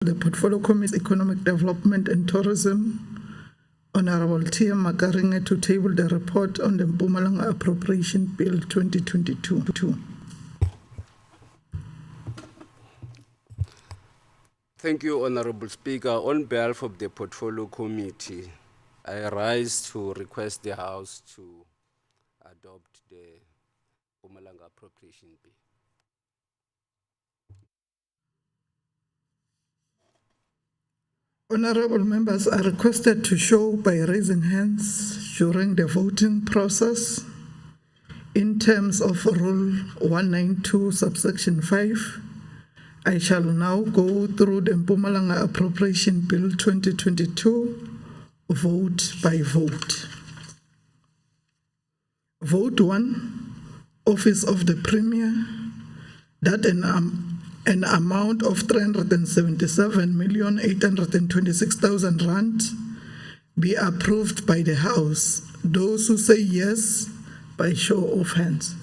The Portfolio Committee Economic Development and Tourism, Honorable Tia Makaringe, to table the report on the Mpumalanga Appropriation Bill 2022. Thank you, Honorable Speaker. On behalf of the Portfolio Committee, I rise to request the House to adopt the Mpumalanga Appropriation Bill. Honorable members are requested to show by raising hands during the voting process in terms of Rule 192, subsection 5. I shall now go through the Mpumalanga Appropriation Bill 2022, vote by vote. Vote 1, Office of the Premier, that an amount of 377,826,000 rand be approved by the House. Those who say yes, by show of hands.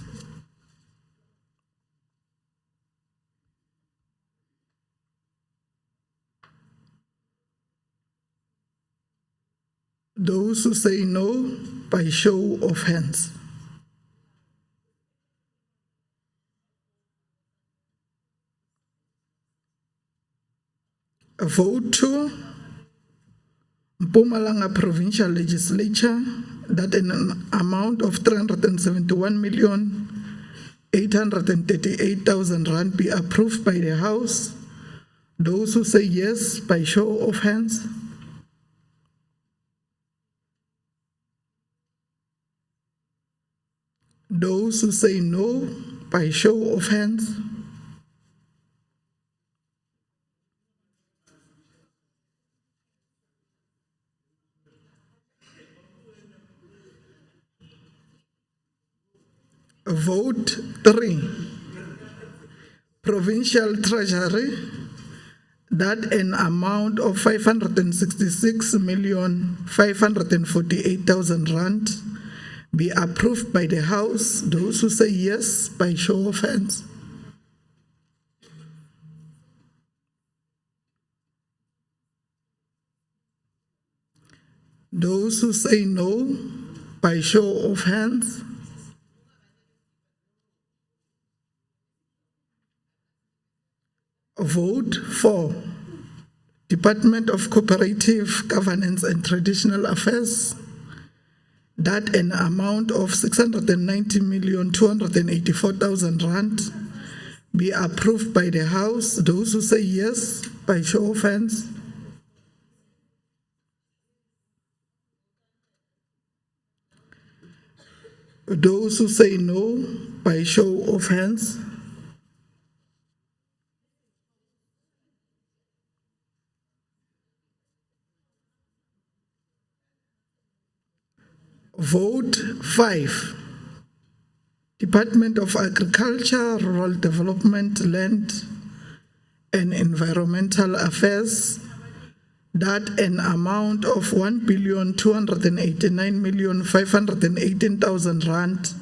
Those who say no, by show of hands. Vote 2, Mpumalanga Provincial Legislature, that an amount of 371,838,000 rand be approved by the House. Those who say yes, by show of hands. Those who say no, by show of hands. Vote 3, Provincial Treasury, that an amount of 566,548,000 rand be approved by the House. Those who say yes, by show of hands. Those who say no, by show of hands. Vote 4, Department of Cooperative Governance and Traditional Affairs, that an amount of 690,284,000 rand be approved by the House. Those who say yes, by show of hands. Those who say no, by show of hands. Vote 5, Department of Agriculture, Rural Development, Land and Environmental Affairs, that an amount of 1,289,518,000 rand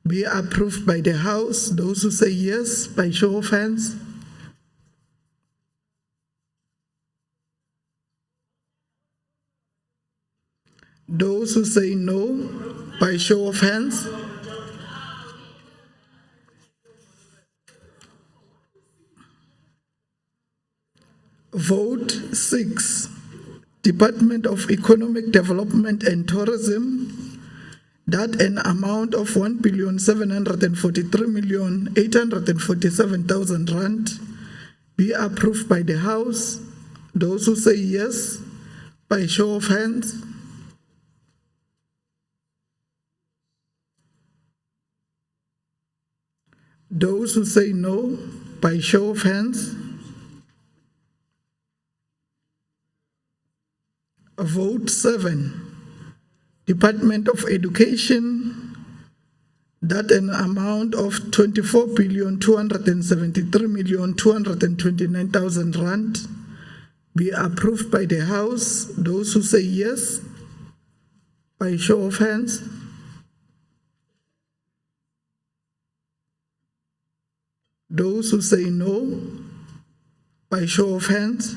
be approved by the House. Those who say yes, by show of hands. Those who say no, by show of hands. Vote 6, Department of Economic Development and Tourism, that an amount of 1,743,847,000 rand be approved by the House. Those who say yes, by show of hands. Those who say no, by show of hands. Vote 7, Department of Education, that an amount of 24,273,229,000 rand be approved by the House. Those who say yes, by show of hands. Those who say no, By show of hands.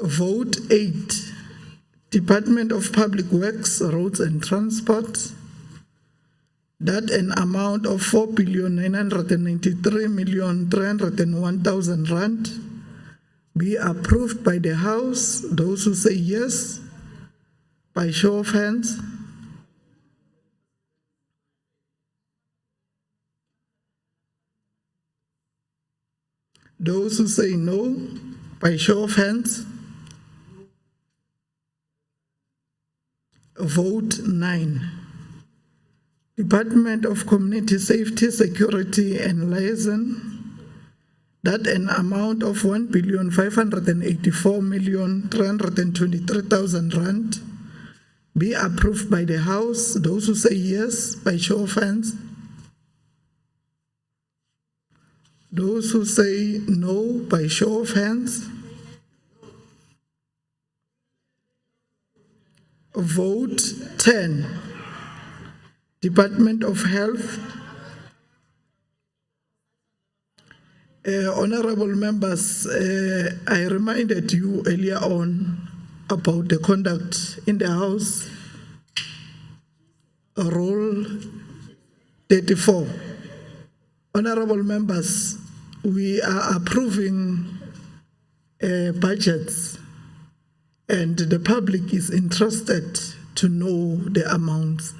Vote 8. Department of Public Works, Roads and Transport, that an amount of 4,993,301,000 rand be approved by the House. Those who say yes, by show of hands. Those who say no, by show of hands. Vote 9. Department of Community Safety, Security and Liaison, that an amount of 1,584,323,000 rand be approved by the House. Those who say yes, by show of hands. Those who say no, by show of hands. Vote 10. Department of Health. Honorable members, I reminded you earlier on about the conduct in the House. Rule 34. Honorable members, we are approving budgets, and the public is interested to know the amounts.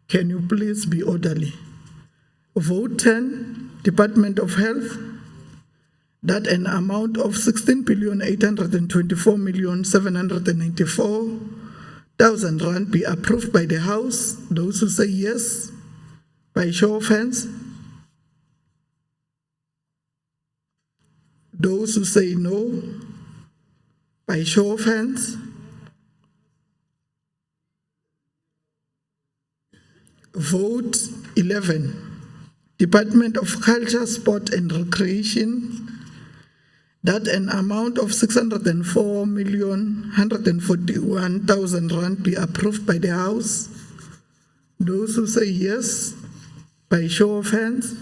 Can you please be orderly? Vote 10, Department of Health, that an amount of 16,824,794,000 rand be approved by the House. Those who say yes, by show of hands. Those who say no, by show of hands. Vote 11. Department of Culture, Sport and Recreation, that an amount of 604,141,000 rand be approved by the House. Those who say yes, by show of hands.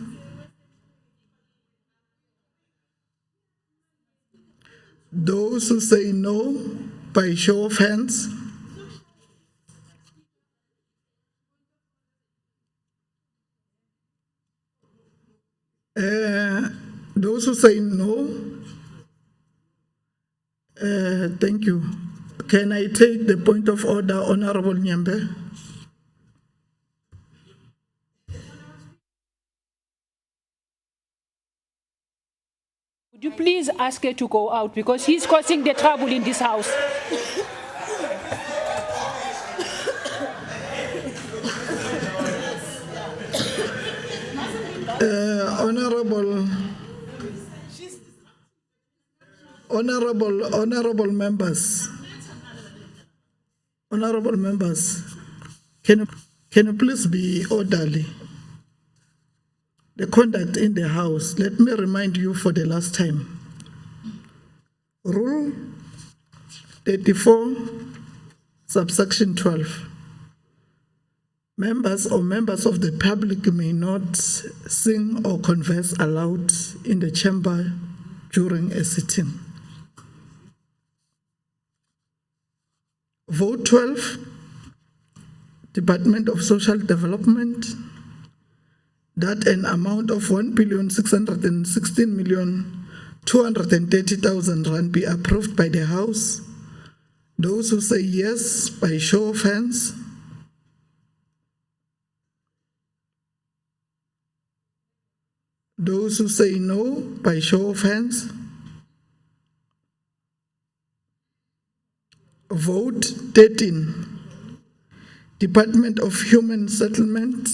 Those who say no, by show of hands. Those who say no, thank you. Can I take the point of order, Honorable Nyembe? Would you please ask her to go out because he's causing the trouble in this house? Honorable members, can you please be orderly? The conduct in the House, let me remind you for the last time. Rule 34, subsection 12. Members or members of the public may not sing or converse aloud in the chamber during a sitting. Vote 12, Department of Social Development, that an amount of 1,616,230,000 rand be approved by the House. Those who say yes, by show of hands. Those who say no, by show of hands. Vote 13. Department of Human Settlement,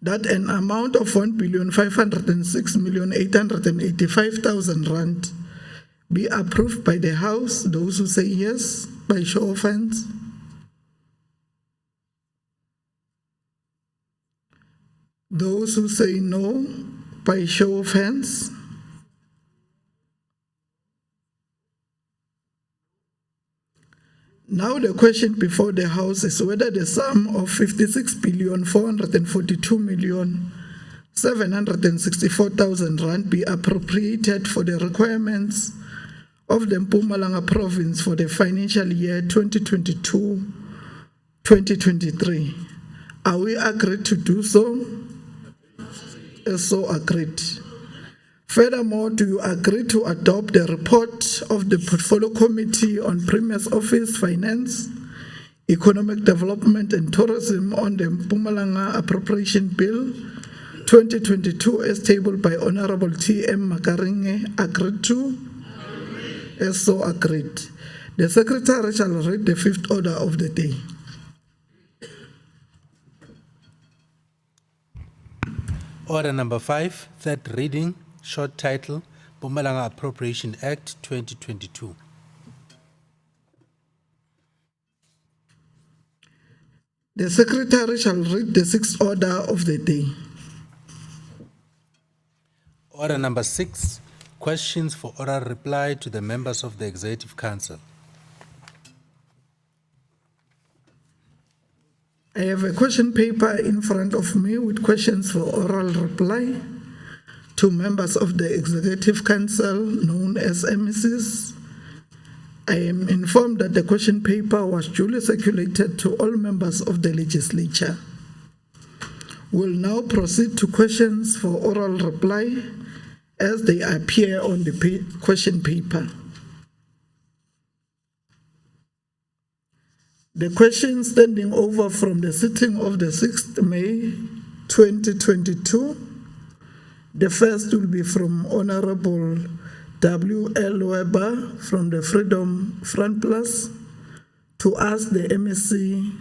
that an amount of 1,506,885,000 rand be approved by the House. Those who say yes, by show of hands. Those who say no, by show of hands. Now the question before the House is whether the sum of 56,442,764,000 rand be appropriated for the requirements of the Mpumalanga province for the financial year 2022-2023. Are we agreed to do so? So agreed. Furthermore, do you agree to adopt the report of the Portfolio Committee on Premier's Office, Finance, Economic Development and Tourism on the Mpumalanga Appropriation Bill 2022 as tabled by Honorable T.M. Makaringe? Agreed to? As so agreed. The Secretary shall read the fifth order of the day. Order number 5, third reading, short title, Mpumalanga Appropriation Act 2022. The Secretary shall read the sixth order of the day. Order number 6, questions for oral reply to the members of the Executive Council. I have a question paper in front of me with questions for oral reply to members of the Executive Council, known as MECs. I am informed that the question paper was duly circulated to all members of the legislature. We'll now proceed to questions for oral reply as they appear on the question paper. The question standing over from the sitting of the 6th May 2022. The first will be from Honorable W.L. Weber from the Freedom Front Plus to ask the MEC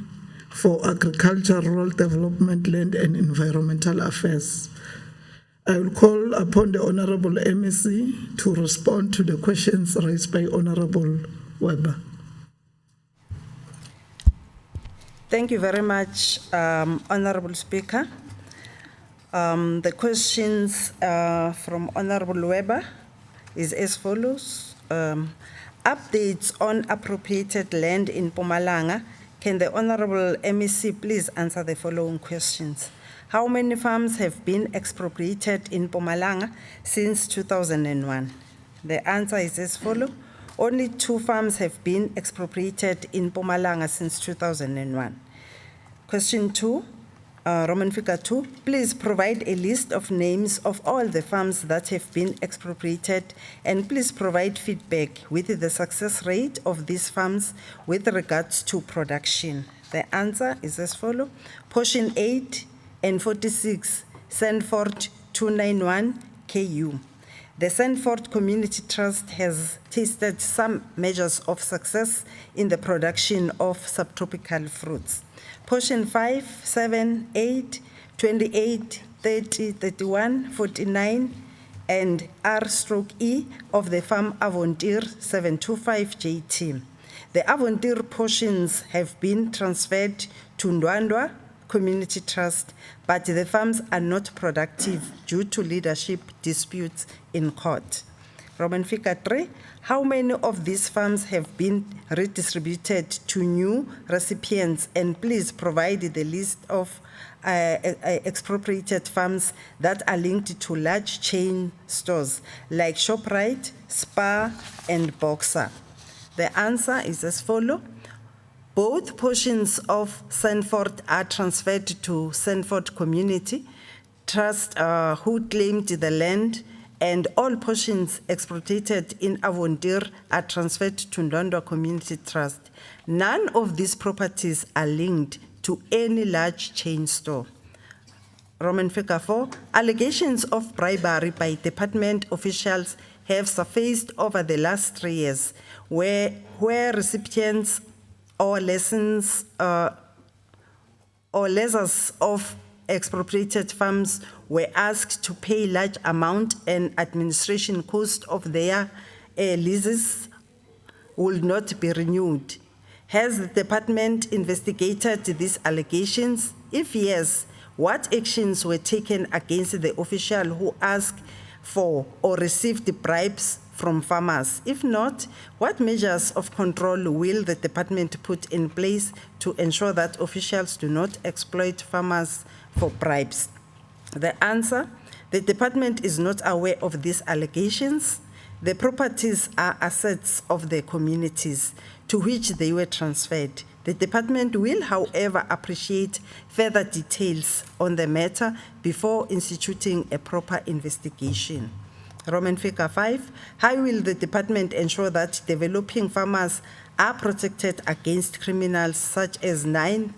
for Agriculture, Rural Development, Land and Environmental Affairs. I will call upon the Honorable MEC to respond to the questions raised by Honorable Weber. Thank you very much, Honorable Speaker. The questions from Honorable Weber is as follows. Updates on appropriated land in Mpumalanga. Can the Honorable MEC please answer the following questions? How many farms have been expropriated in Mpumalanga since 2001? The answer is as follows. Only 2 farms have been expropriated in Mpumalanga since 2001. Question 2, Roman figure 2, please provide a list of names of all the farms that have been expropriated and please provide feedback with the success rate of these farms with regards to production. The answer is as follows. Portion 8 and 46, Sanford 291 KU. The Sanford Community Trust has tasted some measures of success in the production of subtropical fruits. Portion 5, 7, 8, 28, 30, 31, 49, and R/E of the Farm Avontir 725 JT. The Avontir portions have been transferred to Ndwandwa Community Trust, but the farms are not productive due to leadership disputes in court. Roman figure 3, how many of these farms have been redistributed to new recipients? And please provide the list of expropriated farms that are linked to large chain stores like ShopRite, Spar, and Boxer. The answer is as follows. Both portions of Sanford are transferred to Sanford Community Trust, who claimed the land, and all portions expropriated in Avontir are transferred to Ndwandwa Community Trust. None of these properties are linked to any large chain store. Roman figure 4, allegations of bribery by department officials have surfaced over the last 3 years, where recipients or lessons or lessors of expropriated farms were asked to pay large amount and administration cost of their leases will not be renewed. Has the department investigated these allegations? If yes, what actions were taken against the official who asked for or received bribes from farmers? If not, what measures of control will the department put in place to ensure that officials do not exploit farmers for bribes? The answer: the department is not aware of these allegations. The properties are assets of the communities to which they were transferred. The department will, however, appreciate further details on the matter before instituting a proper investigation. Roman figure 5, how will the department ensure that developing farmers are protected against criminals such as 9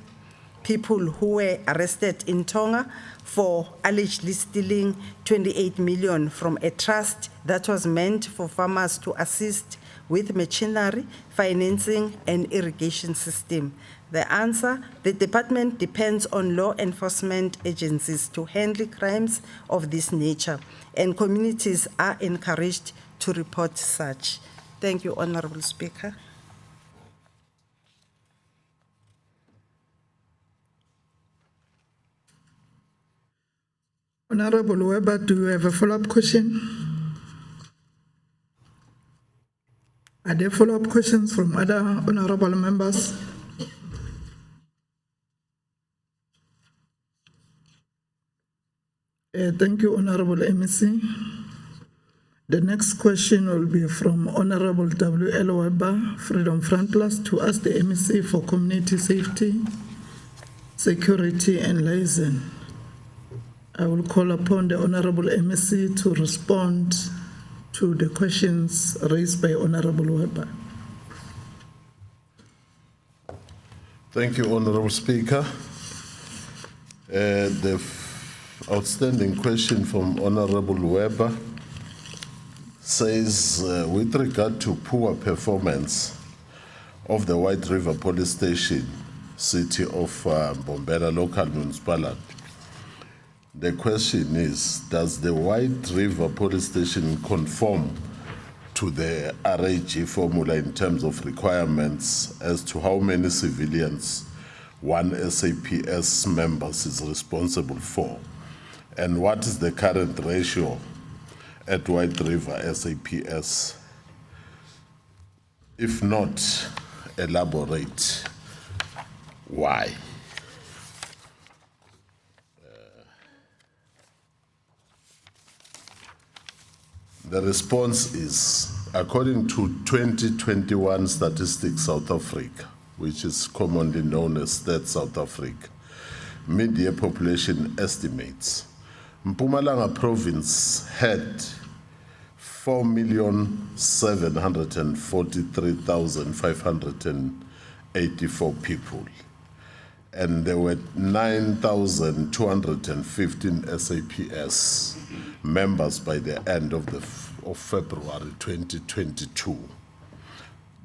people who were arrested in Tonga for allegedly stealing 28 million from a trust that was meant for farmers to assist with machinery, financing, and irrigation system? The answer: the department depends on law enforcement agencies to handle crimes of this nature, and communities are encouraged to report such. Thank you, Honorable Speaker. Honorable Weber, do you have a follow-up question? Are there follow-up questions from other honorable members? Thank you, Honorable MEC. The next question will be from Honorable W.L. Weber, Freedom Front Plus, to ask the MEC for community safety, security, and liaison. I will call upon the Honorable MEC to respond to the questions raised by Honorable Weber. Thank you, Honorable Speaker. The outstanding question from Honorable Weber says, with regard to poor performance of the White River Police Station, City of Mbombela Local Municipality, the question is, does the White River Police Station conform to the RAG formula in terms of requirements as to how many civilians one SAPS members is responsible for? And what is the current ratio at White River SAPS? If not, elaborate why. The response is, according to 2021 Statistics South Africa, which is commonly known as Stats South Africa, mid-year population estimates, Mpumalanga province had 4,743,584 people, and there were 9,215 SAPS members by the end of February 2022.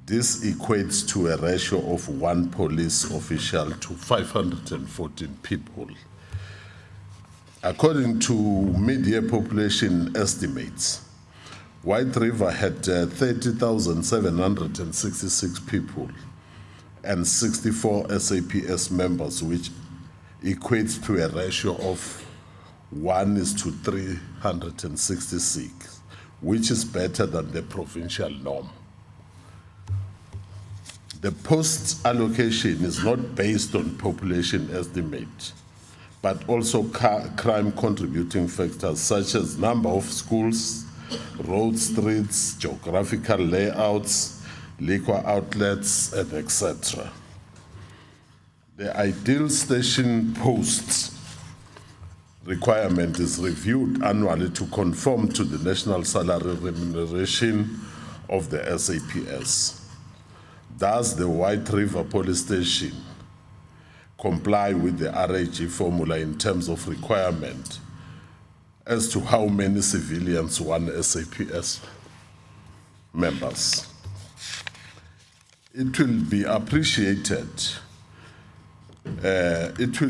This equates to a ratio of 1 police official to 514 people. According to mid-year population estimates, White River had 30,766 people and 64 SAPS members, which equates to a ratio of 1:366, which is better than the provincial norm. The post allocation is not based on population estimate, but also crime contributing factors such as number of schools, road streets, geographical layouts, liquor outlets, and etc. The ideal station posts requirement is reviewed annually to conform to the national salary remuneration of the SAPS. Does the White River Police Station comply with the RAG formula in terms of requirement as to how many civilians one SAPS members? It will be appreciated. If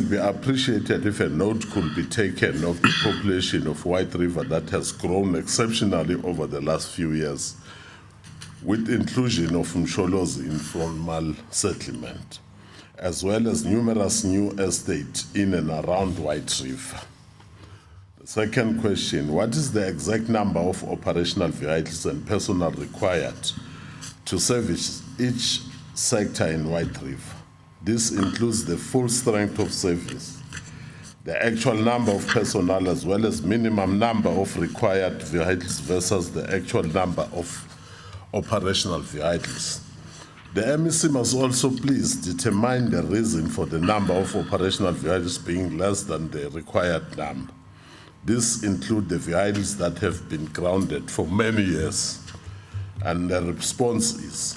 a note could be taken of the population of White River that has grown exceptionally over the last few years, with inclusion of Msholo's informal settlement, as well as numerous new estates in and around White River. Second question, what is the exact number of operational vehicles and personnel required to service each sector in White River? This includes the full strength of service, the actual number of personnel, as well as minimum number of required vehicles versus the actual number of operational vehicles. The MEC must also please determine the reason for the number of operational vehicles being less than the required number. This includes the vehicles that have been grounded for many years. And the response is,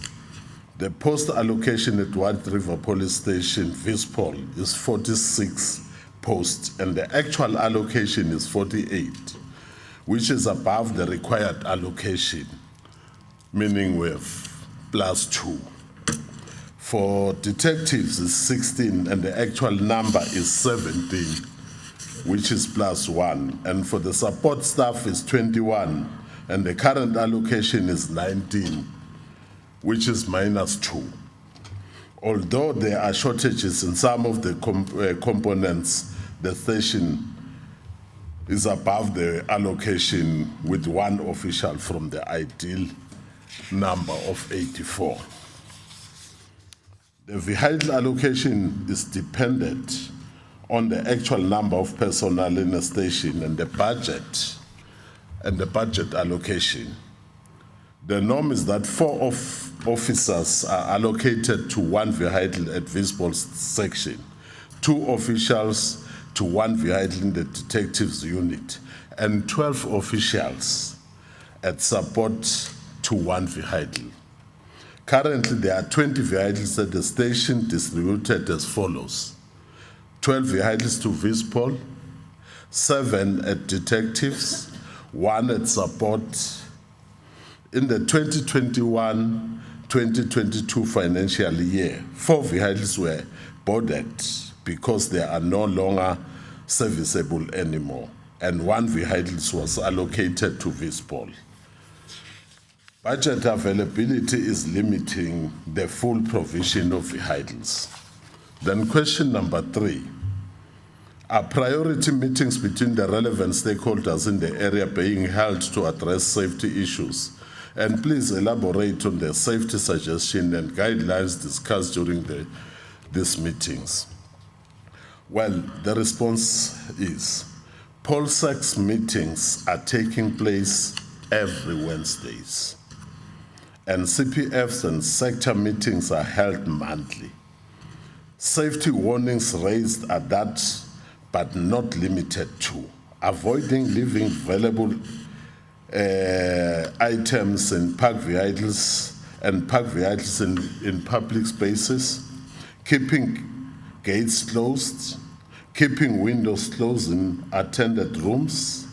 the post allocation at White River Police Station, Municipal, is 46 posts, and the actual allocation is 48, which is above the required allocation, meaning we have +2. For detectives, it's 16, and the actual number is 17, which is +1. And for the support staff, it's 21, and the current allocation is 19, which is -2. Although there are shortages in some of the components, the station is above the allocation with one official from the ideal number of 84. The vehicle allocation is dependent on the actual number of personnel in the station and the budget allocation. The norm is that 4 officers are allocated to one vehicle at Municipal section, 2 officials to one vehicle in the detectives unit, and 12 officials at support to one vehicle. Currently, there are 20 vehicles at the station distributed as follows: 12 vehicles to Municipal, 7 at detectives, 1 at support. In the 2021-2022 financial year, 4 vehicles were boarded because they are no longer serviceable anymore, and 1 vehicle was allocated to Municipal. Budget availability is limiting the full provision of vehicles. Then question number 3, are priority meetings between the relevant stakeholders in the area being held to address safety issues? And please elaborate on the safety suggestion and guidelines discussed during these meetings. Well, the response is, PolSec's meetings are taking place every Wednesdays, and CPFs and sector meetings are held monthly. Safety warnings raised are that, but not limited to, avoiding leaving valuable items in parked vehicles and parked vehicles in public spaces, keeping gates closed, keeping windows closed in attended rooms,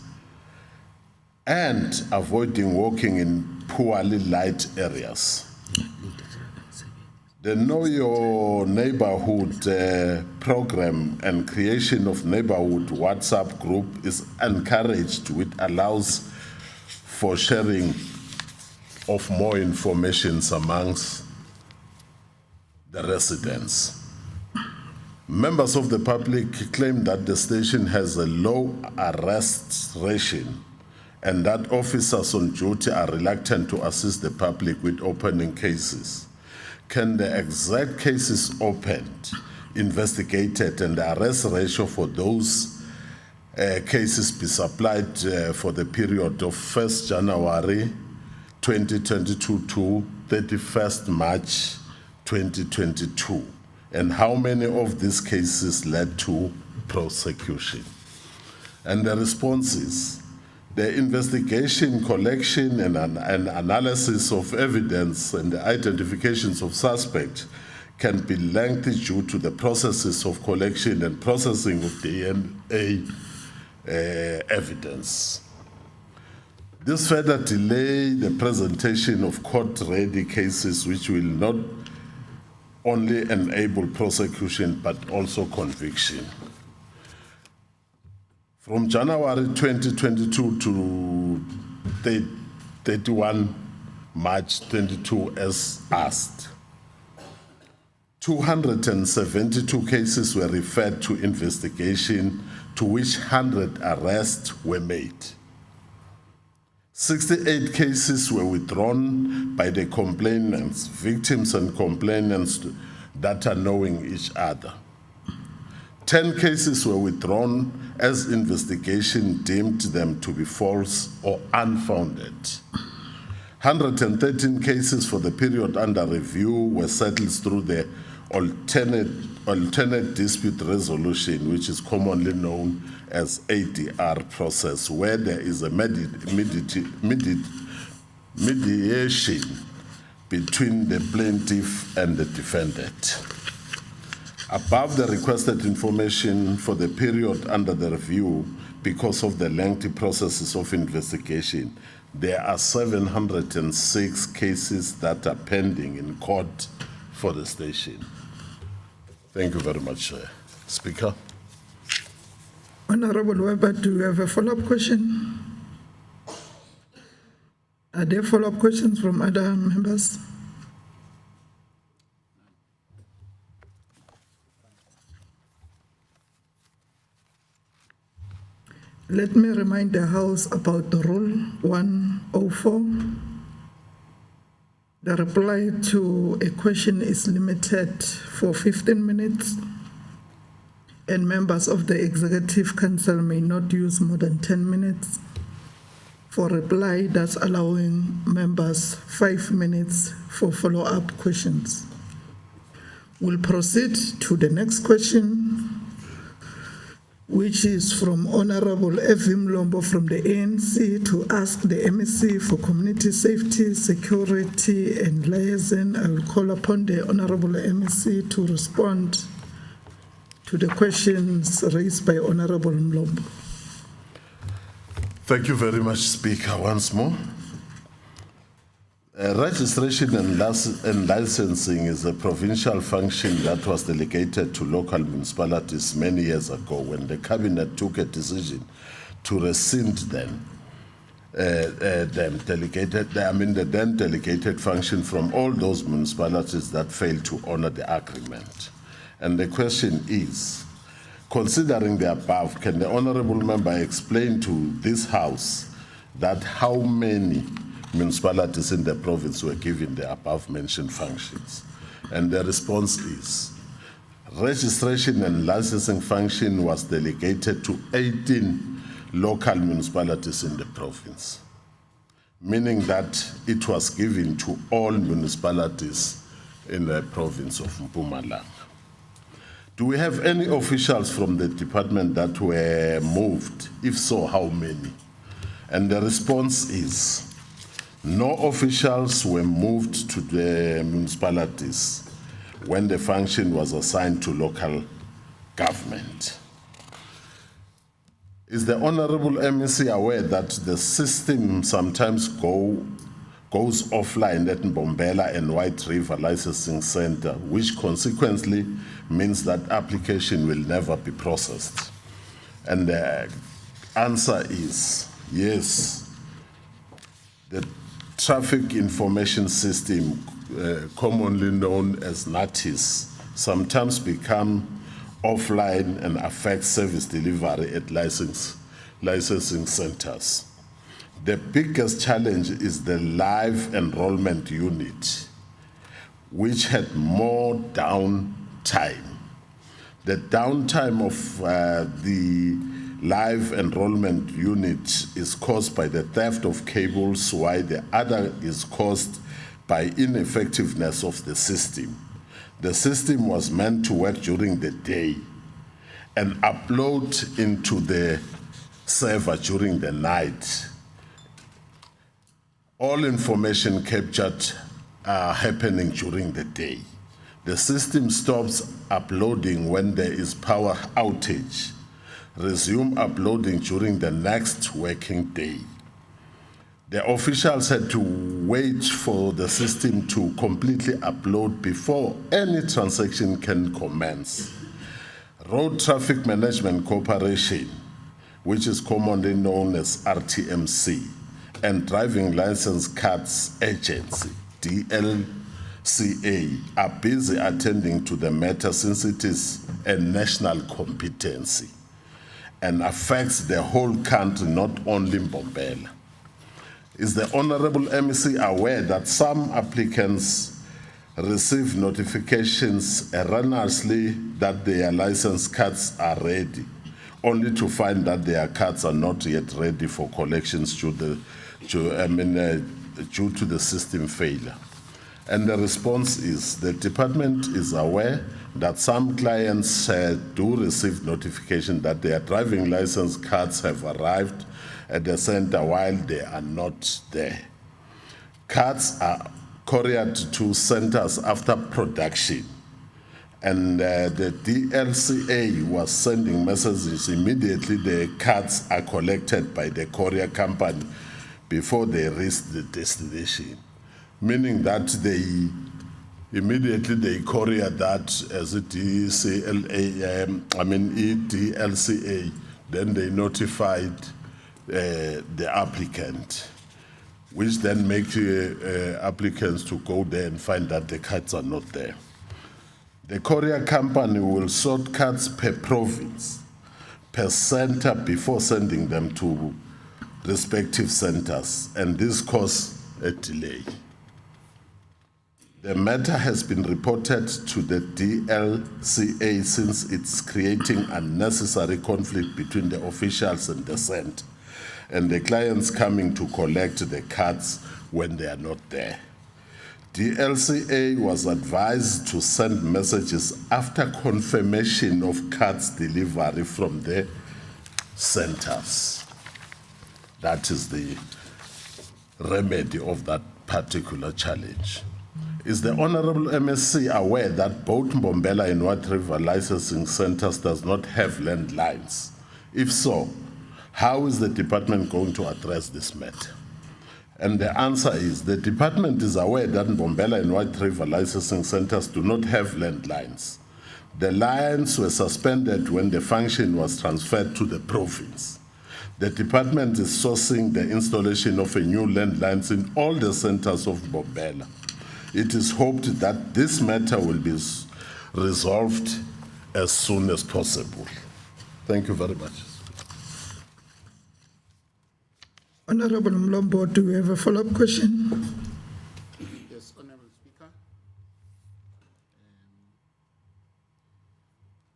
and avoiding walking in poorly light areas. The Know Your Neighborhood program and creation of neighborhood WhatsApp group is encouraged, which allows for sharing of more information amongst the residents. Members of the public claim that the station has a low arrest ratio and that officers on duty are reluctant to assist the public with opening cases. Can the exact cases opened, investigated, and the arrest ratio for those cases be supplied for the period of 1st January 2022 to 31st March 2022? And how many of these cases led to prosecution? And the response is, the investigation, collection, and analysis of evidence and the identifications of suspects can be lengthy due to the processes of collection and processing of DNA evidence. This further delay the presentation of court-ready cases, which will not only enable prosecution but also conviction. From January 2022 to 31 March 22, as asked, 272 cases were referred to investigation, to which 100 arrests were made. 68 cases were withdrawn by the complainants, victims and complainants that are knowing each other. 10 cases were withdrawn as investigation deemed them to be false or unfounded. 113 cases for the period under review were settled through the alternate dispute resolution, which is commonly known as ADR process, where there is a mediation between the plaintiff and the defendant. Above the requested information for the period under the review, because of the lengthy processes of investigation, there are 706 cases that are pending in court for the station. Thank you very much, Speaker. Honorable Weber, do you have a follow-up question? Are there follow-up questions from other members? Let me remind the House about the Rule 104. The reply to a question is limited for 15 minutes, and members of the Executive Council may not use more than 10 minutes. For reply, that's allowing members 5 minutes for follow-up questions. We'll proceed to the next question, which is from Honorable Evim Lombo from the ANC to ask the MEC for community safety, security, and liaison. I will call upon the Honorable MEC to respond to the questions raised by Honorable Mlombo. Thank you very much, Speaker, once more. Registration and licensing is a provincial function that was delegated to local municipalities many years ago when the cabinet took a decision to rescind the then delegated function from all those municipalities that failed to honor the agreement. And the question is, considering the above, can the honorable member explain to this House that how many municipalities in the province were given the above-mentioned functions? And the response is, registration and licensing function was delegated to 18 local municipalities in the province, meaning that it was given to all municipalities in the province of Mpumalanga. Do we have any officials from the department that were moved? If so, how many? And the response is, no officials were moved to the municipalities when the function was assigned to local government. Is the Honorable MEC aware that the system sometimes goes offline at Mbombela and White River Licensing Center, which consequently means that application will never be processed? And the answer is yes. The Traffic Information System, commonly known as NATIS, sometimes become offline and affect service delivery at licensing centers. The biggest challenge is the live enrollment unit, which had more downtime. The downtime of the live enrollment unit is caused by the theft of cables, while the other is caused by ineffectiveness of the system. The system was meant to work during the day and upload into the server during the night. All information captured are happening during the day. The system stops uploading when there is power outage. Resume uploading during the next working day. The officials had to wait for the system to completely upload before any transaction can commence. Road Traffic Management Corporation, which is commonly known as RTMC, and Driving License Cards Agency, DLCA, are busy attending to the matter since it is a national competency and affects the whole country, not only Mbombela. Is the Honorable MEC aware that some applicants receive notifications erroneously that their license cards are ready, only to find that their cards are not yet ready for collections due to the system failure? And the response is the department is aware that some clients do receive notification that their driving license cards have arrived at the center while they are not there. Cards are couriered to centers after production, and the DLCA was sending messages immediately the cards are collected by the courier company before they reach the destination, meaning that they immediately courier that as a DLCA, then they notified the applicant, which then make applicants to go there and find that the cards are not there. The courier company will sort cards per province, per center before sending them to respective centers, and this caused a delay. The matter has been reported to the DLCA since it's creating unnecessary conflict between the officials and the center, and the clients coming to collect the cards when they are not there. DLCA was advised to send messages after confirmation of cards delivery from the centers. That is the remedy of that particular challenge. Is the Honorable MSc aware that both Mbombela and White River licensing centers does not have landlines? If so, how is the department going to address this matter? And the answer is the department is aware that Mbombela and White River licensing centers do not have landlines. The lines were suspended when the function was transferred to the province. The department is sourcing the installation of a new landlines in all the centers of Mbombela. It is hoped that this matter will be resolved as soon as possible. Thank you very much. Honorable Mlombo, do we have a follow-up question? Yes, Honorable Speaker.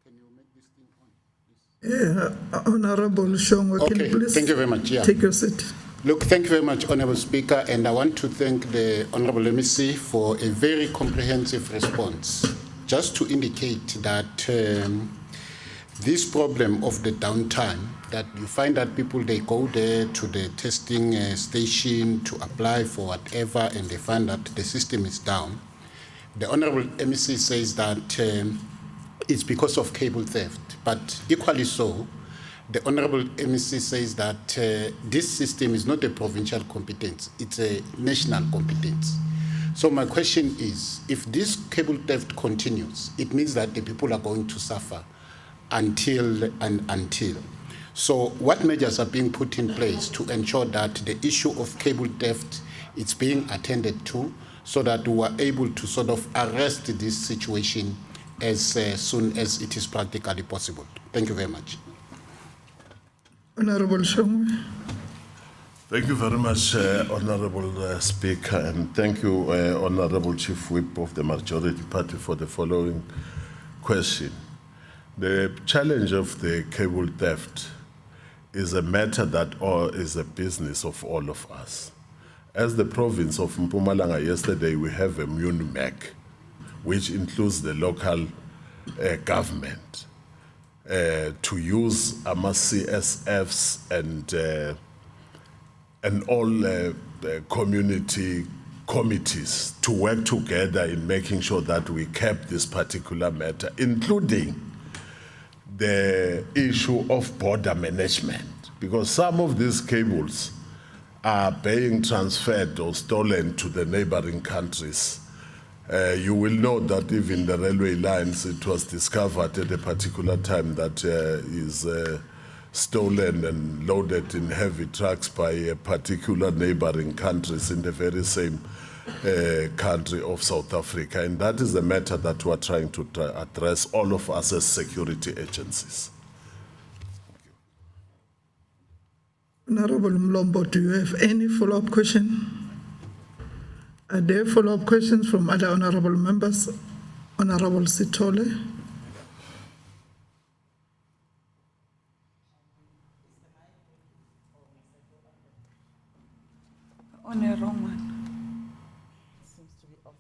Can you make this thing on, please? Honorable Shongwe, can you Okay, please thank you very much. Yeah. take your seat? Look, thank you very much, Honorable Speaker, and I want to thank the Honorable MEC for a very comprehensive response. Just to indicate that this problem of the downtime, that you find that people, they go there to the testing station to apply for whatever, and they find that the system is down. The Honorable MEC says that it's because of cable theft, but equally so, the Honorable MEC says that this system is not a provincial competence, it's a national competence. So my question is, if this cable theft continues, it means that the people are going to suffer until. So what measures are being put in place to ensure that the issue of cable theft is being attended to, so that we are able to sort of arrest this situation as soon as it is practically possible? Thank you very much. Honorable Shongwe. Thank you very much, Honorable Speaker, and thank you, Honorable Chief Whip of the Majority Party, for the following question. The challenge of the cable theft is a matter that is a business of all of us. As the province of Mpumalanga yesterday, we have a MEC, which includes the local government, to use CSFs and all community committees to work together in making sure that we kept this particular matter, including the issue of border management, because some of these cables are being transferred or stolen to the neighboring countries. You will know that even the railway lines, it was discovered at a particular time that is stolen and loaded in heavy trucks by particular neighboring countries in the very same country of South Africa. And that is the matter that we are trying to address, all of us as security agencies. Honorable Mlombo, do you have any follow-up question? Are there follow-up questions from other honorable members? Honorable Sithole? On a wrong one.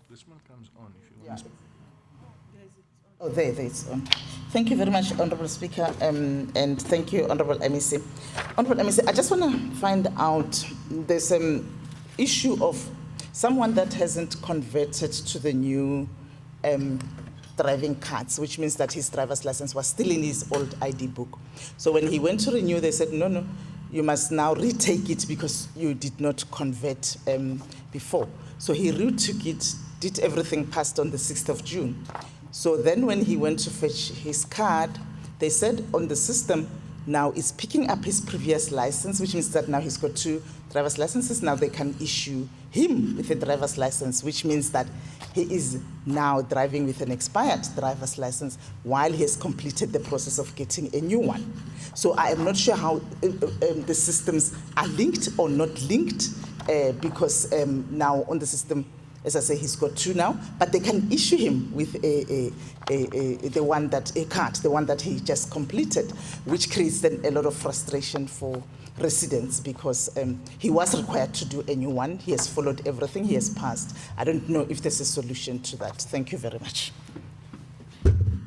This one comes on if you want. Oh, there it's on. Thank you very much, Honorable Speaker, and thank you, Honorable MEC. Honorable MEC, I just want to find out, there's an issue of someone that hasn't converted to the new driving cards, which means that his driver's license was still in his old ID book. So when he went to renew, they said, no, you must now retake it because you did not convert before. So he retook it, did everything, passed on the 6th of June. So then when he went to fetch his card, they said on the system, now it's picking up his previous license, which means that now he's got 2 driver's licenses. Now they can issue him with a driver's license, which means that he is now driving with an expired driver's license while he has completed the process of getting a new one. So I am not sure how the systems are linked or not linked because now on the system, as I say, he's got 2 now, but they can issue him with a card, the one that he just completed, which creates then a lot of frustration for residents because he was required to do a new one. He has followed everything, he has passed. I don't know if there's a solution to that. Thank you very much.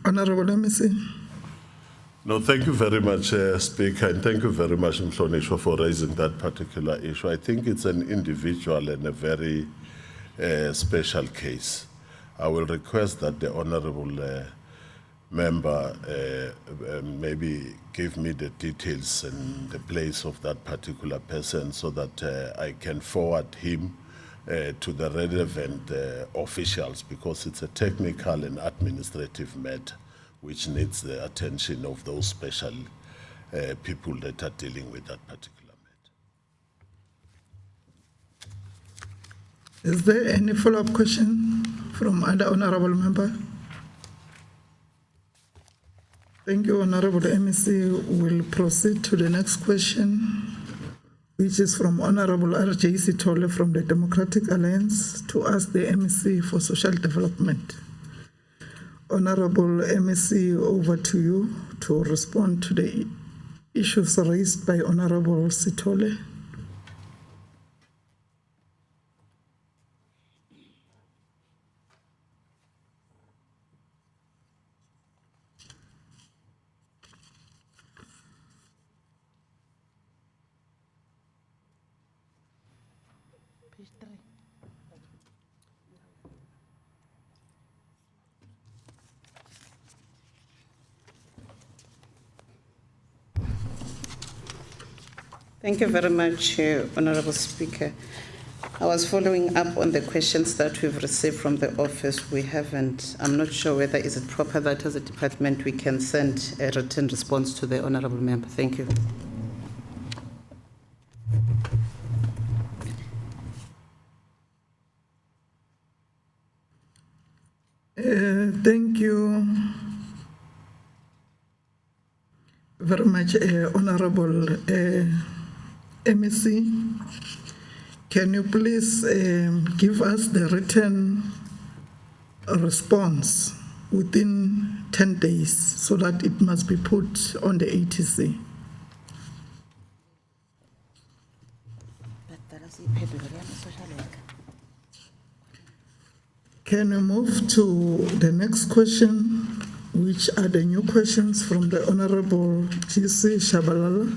Honorable MEC. No, thank you very much, Speaker, and thank you very much, Mhlonishwa, for raising that particular issue. I think it's an individual and a very special case. I will request that the honorable member maybe give me the details and the place of that particular person so that I can forward him to the relevant officials, because it's a technical and administrative matter which needs the attention of those special people that are dealing with that particular. Is there any follow-up question from other honorable member? Thank you, Honorable MEC. We'll proceed to the next question, which is from Honorable RJ Sithole from the Democratic Alliance to ask the MEC for Social Development. Honorable MEC, over to you to respond to the issues raised by Honorable Sithole. Thank you very much, Honorable Speaker. I was following up on the questions that we've received from the office. I'm not sure whether is it proper that as a department we can send a written response to the honorable member. Thank you. Thank you very much, Honorable MEC. Can you please give us the written response within 10 days so that it must be put on the ATC? Can we move to the next question, which are the new questions from the Honorable GC Shabalala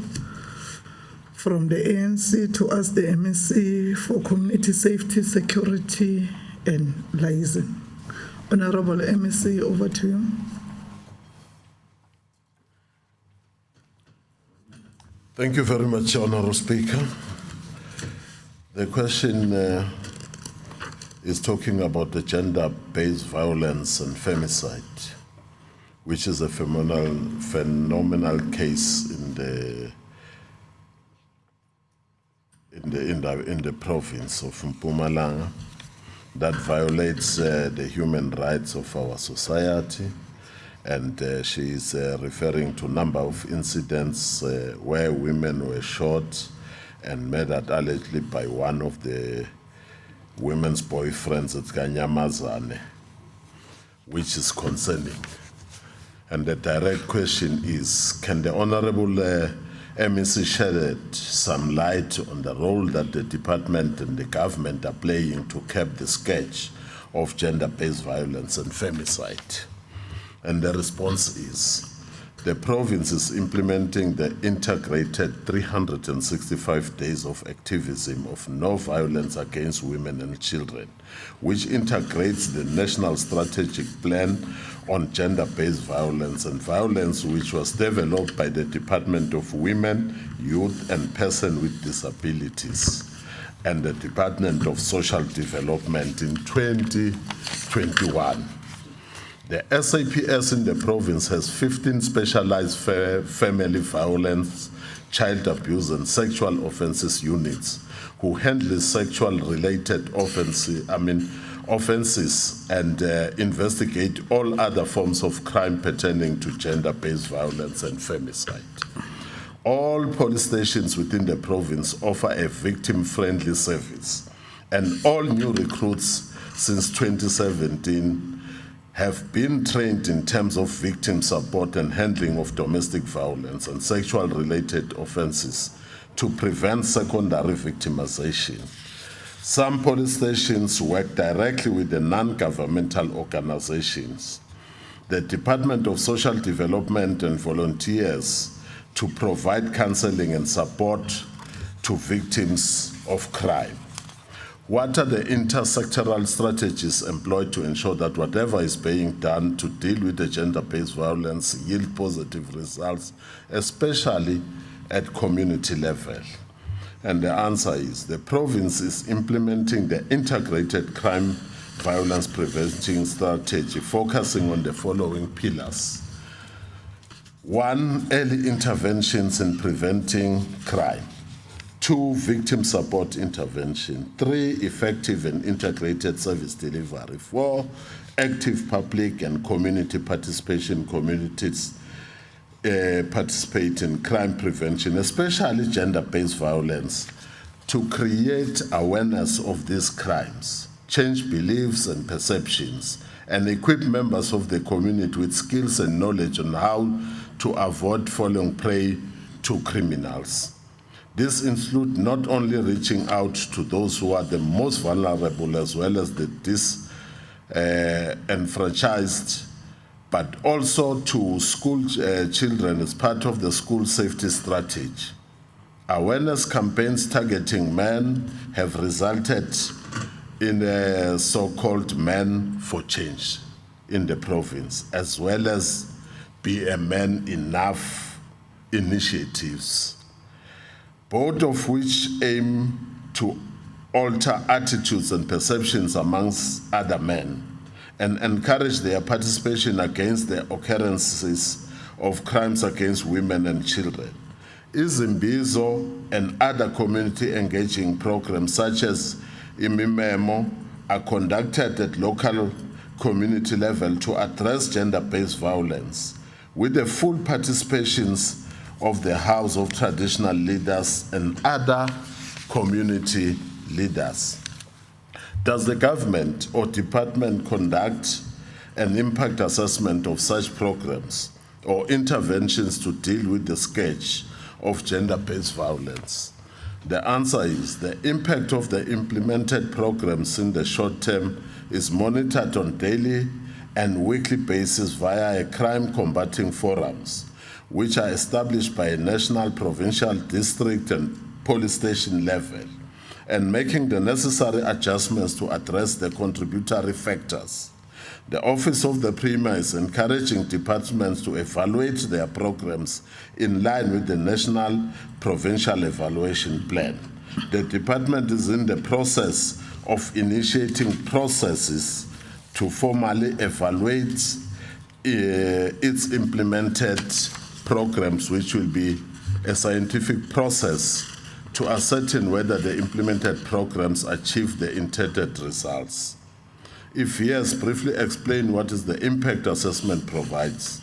from the ANC to ask the MEC for community safety, security, and liaison. Honorable MEC, over to you. Thank you very much, Honorable Speaker. The question is talking about the gender-based violence and femicide, which is a phenomenal case in the province of Mpumalanga. that violates the human rights of our society. And she is referring to a number of incidents where women were shot and murdered allegedly by one of the women's boyfriends at Kanyamazane, which is concerning. And the direct question is, can the Honorable MEC shed some light on the role that the department and the government are playing to curb the scourge of gender-based violence and femicide? And the response is, the province is implementing the integrated 365 days of activism of no violence against women and children, which integrates the National Strategic Plan on Gender-Based Violence and Violence, which was developed by the Department of Women, Youth and Persons with Disabilities and the Department of Social Development in 2021. The SAPS in the province has 15 specialized family violence, child abuse and sexual offences units who handle sexual-related offences and investigate all other forms of crime pertaining to gender-based violence and femicide. All police stations within the province offer a victim-friendly service, and all new recruits since 2017 have been trained in terms of victim support and handling of domestic violence and sexual-related offences to prevent secondary victimization. Some police stations work directly with the non-governmental organizations, the Department of Social Development and volunteers to provide counseling and support to victims of crime. What are the intersectoral strategies employed to ensure that whatever is being done to deal with the gender-based violence yield positive results, especially at community level? And the answer is, the province is implementing the integrated crime violence prevention strategy, focusing on the following pillars. 1, early interventions in preventing crime. 2, victim support intervention. 3, effective and integrated service delivery. 4, active public and community participation. Communities participate in crime prevention, especially gender-based violence, to create awareness of these crimes, change beliefs and perceptions, and equip members of the community with skills and knowledge on how to avoid falling prey to criminals. This includes not only reaching out to those who are the most vulnerable as well as the disenfranchised, but also to school children as part of the school safety strategy. Awareness campaigns targeting men have resulted in a so-called Men for Change in the province, as well as Be a Man Enough initiatives, both of which aim to alter attitudes and perceptions amongst other men and encourage their participation against the occurrences of crimes against women and children. Izimbizo and other community engaging programs such as Imimemo are conducted at local community level to address gender-based violence with the full participations of the House of Traditional Leaders and other community leaders. Does the government or department conduct an impact assessment of such programs or interventions to deal with the scourge of gender-based violence? The answer is the impact of the implemented programs in the short term is monitored on daily and weekly basis via a crime combating forums, which are established by a national, provincial, district, and police station level, and making the necessary adjustments to address the contributory factors. The Office of the Premier is encouraging departments to evaluate their programs in line with the National Provincial Evaluation Plan. The department is in the process of initiating processes to formally evaluate its implemented programs, which will be a scientific process to ascertain whether the implemented programs achieve the intended results. If yes, briefly explain what is the impact assessment provides.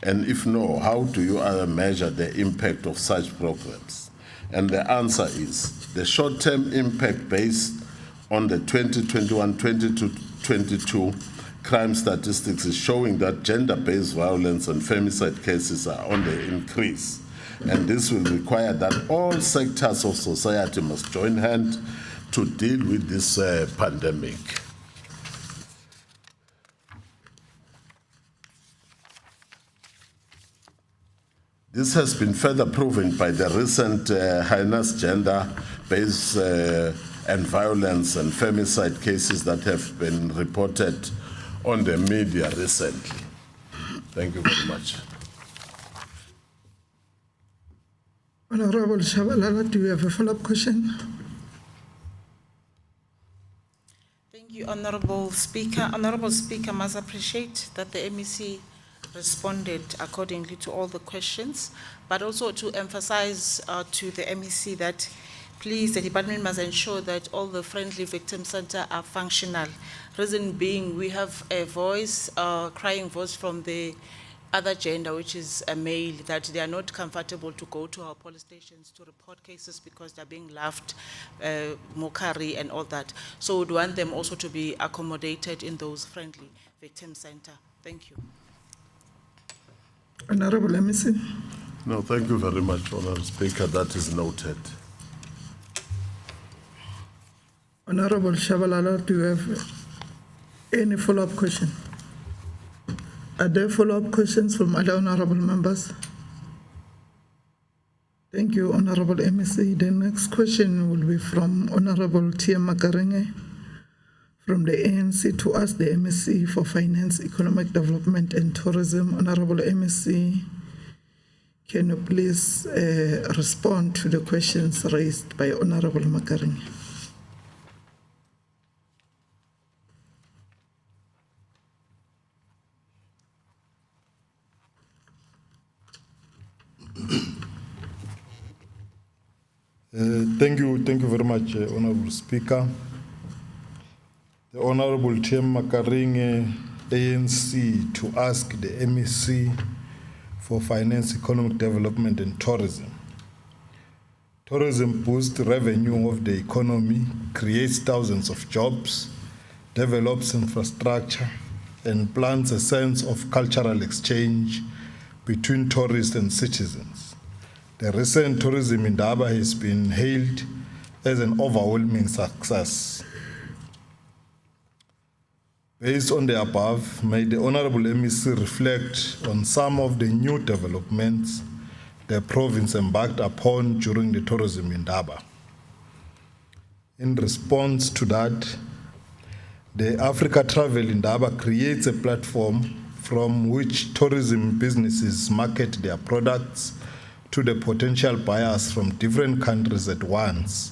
And if no, how do you measure the impact of such programs? And the answer is the short-term impact based on the 2021-2022 crime statistics is showing that gender-based violence and femicide cases are on the increase. And this will require that all sectors of society must join hands to deal with this pandemic. This has been further proven by the recent heinous gender-based and violence and femicide cases that have been reported on the media recently. Thank you very much. Honorable Shabalala, do you have a follow-up question? Thank you, Honorable Speaker. Honorable Speaker, must appreciate that the MEC responded accordingly to all the questions, but also to emphasize to the MEC that please, the department must ensure that all the friendly victim centers are functional. Reason being, we have a voice, crying voice from the other gender, which is a male, that they are not comfortable to go to our police stations to report cases because they're being laughed, mockery and all that. So we'd want them also to be accommodated in those friendly victim centers. Thank you. Honorable MEC. No, thank you very much, Honorable Speaker. That is noted. Honorable Shabalala, do you have any follow-up question? Are there follow-up questions from other honorable members? Thank you, Honorable MEC. The next question will be from Honorable Tia Makarenge from the ANC to ask the MEC for Finance, Economic Development and Tourism. Honorable MEC, can you please respond to the questions raised by Honorable Makarenge? Thank you very much, Honorable Speaker. The Honorable Tim Makaringe, ANC, to ask the MEC for Finance, Economic Development and Tourism. Tourism boosts revenue of the economy, creates thousands of jobs, develops infrastructure, and plants a sense of cultural exchange between tourists and citizens. The recent tourism in Indaba has been hailed as an overwhelming success. Based on the above, may the Honorable MEC reflect on some of the new developments the province embarked upon during the tourism in Indaba. In response to that, the Africa Travel Indaba creates a platform from which tourism businesses market their products to the potential buyers from different countries at once.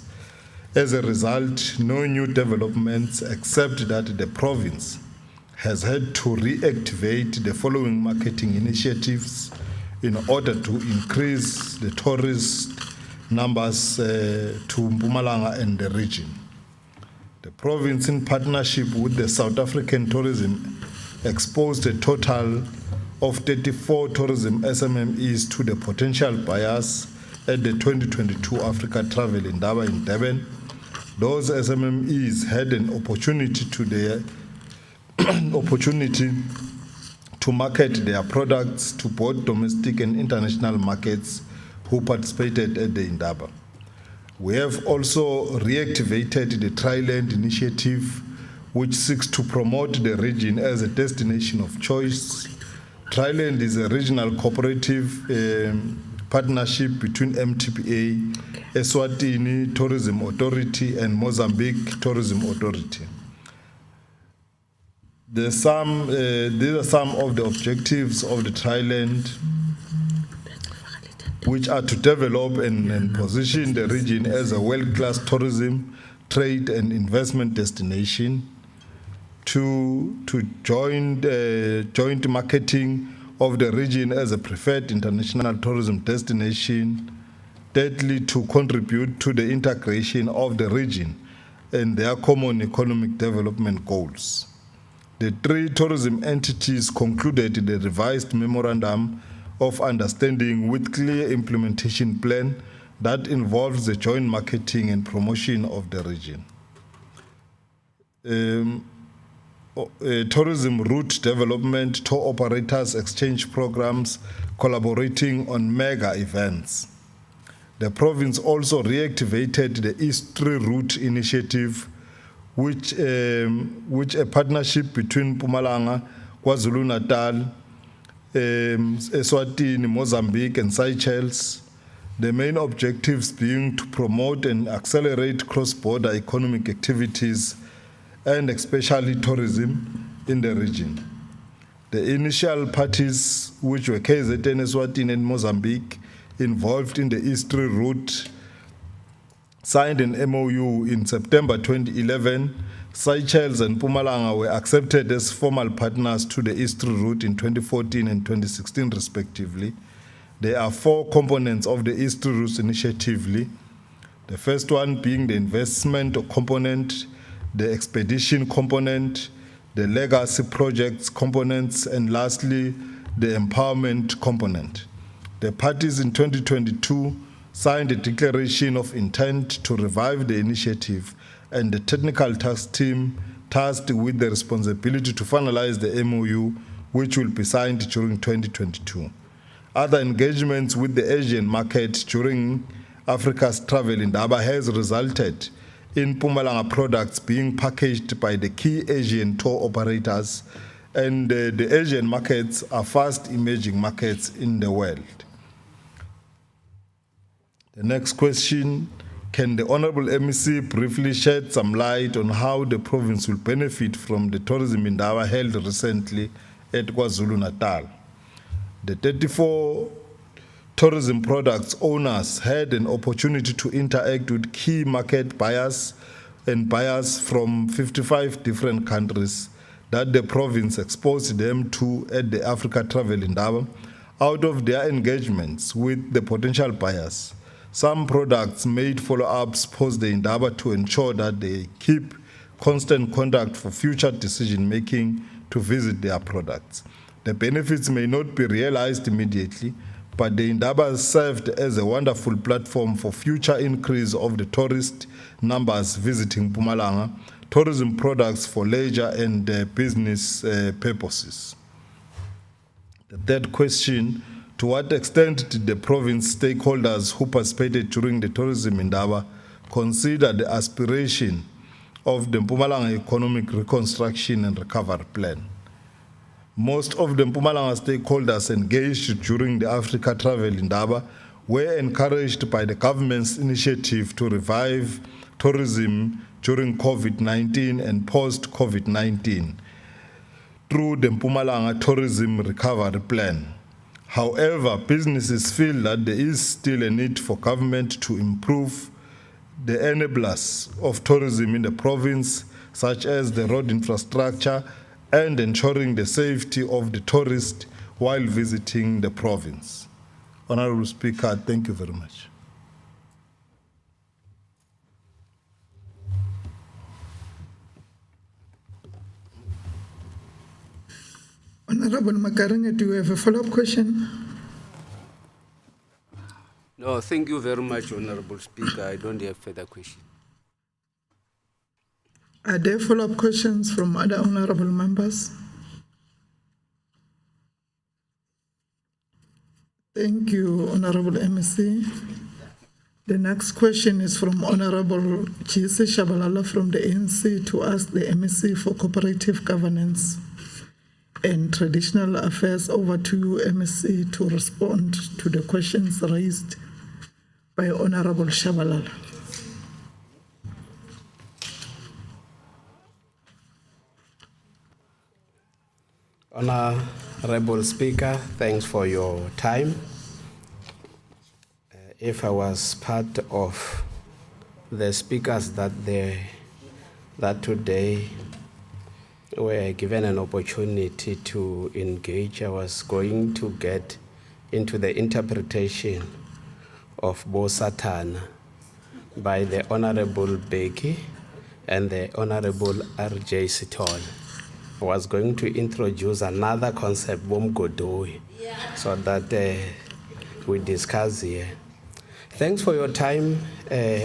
As a result, no new developments except that the province has had to reactivate the following marketing initiatives in order to increase the tourist numbers to Mpumalanga and the region. The province, in partnership with the South African Tourism, exposed a total of 34 tourism SMMEs to the potential buyers at the 2022 Africa Travel Indaba in Durban. Those SMMEs had an opportunity to market their products to both domestic and international markets who participated at the Indaba. We have also reactivated the Thailand initiative, which seeks to promote the region as a destination of choice. Thailand is a regional cooperative partnership between MTPA, Eswatini Tourism Authority, and Mozambique Tourism Authority. These are some of the objectives of the Thailand, which are to develop and position the region as a world-class tourism, trade, and investment destination, to joint marketing of the region as a preferred international tourism destination, thirdly, to contribute to the integration of the region and their common economic development goals. The 3 tourism entities concluded the revised memorandum of understanding with clear implementation plan that involves the joint marketing and promotion of the region. Tourism route development, tour operators exchange programs, collaborating on mega events. The province also reactivated the East-Tree Route Initiative, which a partnership between Mpumalanga, KwaZulu-Natal, Eswatini, Mozambique, and Seychelles. The main objectives being to promote and accelerate cross-border economic activities and especially tourism in the region. The initial parties, which were KZN, Eswatini, and Mozambique, involved in the East-Tree Route, signed an MOU in September 2011. Seychelles and Mpumalanga were accepted as formal partners to the East-Tree Route in 2014 and 2016 respectively. There are 4 components of the East-Tree Route initiative. The first one being the investment component, the expedition component, the legacy projects components, and lastly, the empowerment component. The parties in 2022 signed a declaration of intent to revive the initiative, and the technical task team tasked with the responsibility to finalize the MOU, which will be signed during 2022. Other engagements with the Asian market during Africa's travel in Indaba has resulted in Mpumalanga products being packaged by the key Asian tour operators, and the Asian markets are fast emerging markets in the world. The next question, can the Honorable MEC briefly shed some light on how the province will benefit from the tourism in Indaba held recently at KwaZulu-Natal? The 34 tourism products owners had an opportunity to interact with key market buyers and buyers from 55 different countries that the province exposed them to at the Africa Travel in Indaba. Out of their engagements with the potential buyers, some products made follow-ups post the Indaba to ensure that they keep constant contact for future decision-making to visit their products. The benefits may not be realized immediately, but the Indaba served as a wonderful platform for future increase of the tourist numbers visiting Mpumalanga, tourism products for leisure and business purposes. The third question, to what extent did the province stakeholders who participated during the tourism in Indaba consider the aspiration of the Mpumalanga Economic Reconstruction and Recovery Plan? Most of the Mpumalanga stakeholders engaged during the Africa Travel in Indaba were encouraged by the government's initiative to revive tourism during COVID-19 and post-COVID-19 through the Mpumalanga Tourism Recovery Plan. However, businesses feel that there is still a need for government to improve the enablers of tourism in the province, such as the road infrastructure and ensuring the safety of the tourist while visiting the province. Honorable Speaker, thank you very much. Honorable Makaranga, do you have a follow-up question? No, thank you very much, Honorable Speaker. I don't have further questions. Are there follow-up questions from other honorable members? Thank you, Honorable MEC. The next question is from Honorable Jesse Shabalala from the ANC to ask the MEC for cooperative governance and traditional affairs. Over to you, MEC, to respond to the questions raised by Honorable Shabalala. Honorable Speaker, thanks for your time. If I was part of the speakers that today were given an opportunity to engage, I was going to get into the interpretation of Bosatana by the Honorable Becky and the Honorable R.J. Sitol. was going to introduce another concept, Bomgodoi, so that we discuss here. Thanks for your time,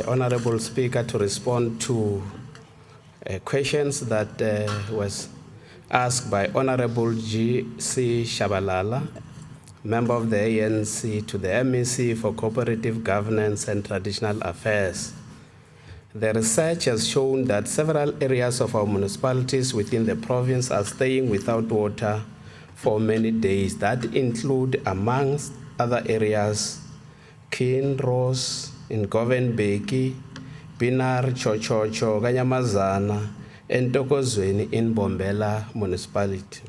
Honorable Speaker, to respond to questions that was asked by Honorable G.C. Shabalala, member of the ANC, to the MEC for Cooperative Governance and Traditional Affairs. The research has shown that several areas of our municipalities within the province are staying without water for many days. That include, amongst other areas, Kinross, in Govenbeki, Pinar, Chochocho, Kanyamazana, and Tokozweni in Bombela municipality.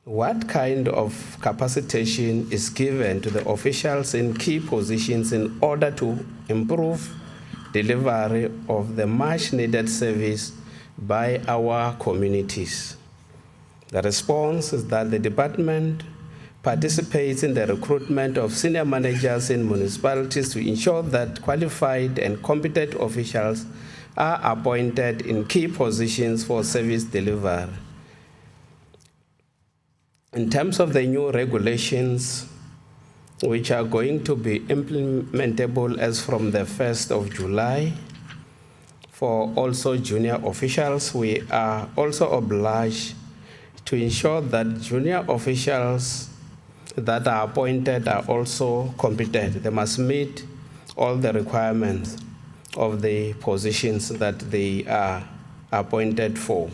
What kind of capacitation is given to the officials in key positions in order to improve delivery of the much needed service by our communities? The response is that the department participates in the recruitment of senior managers in municipalities to ensure that qualified and competent officials are appointed in key positions for service delivery. In terms of the new regulations, which are going to be implementable as from the 1st of July, for also junior officials, we are also obliged to ensure that junior officials that are appointed are also competent. They must meet all the requirements of the positions that they are appointed for.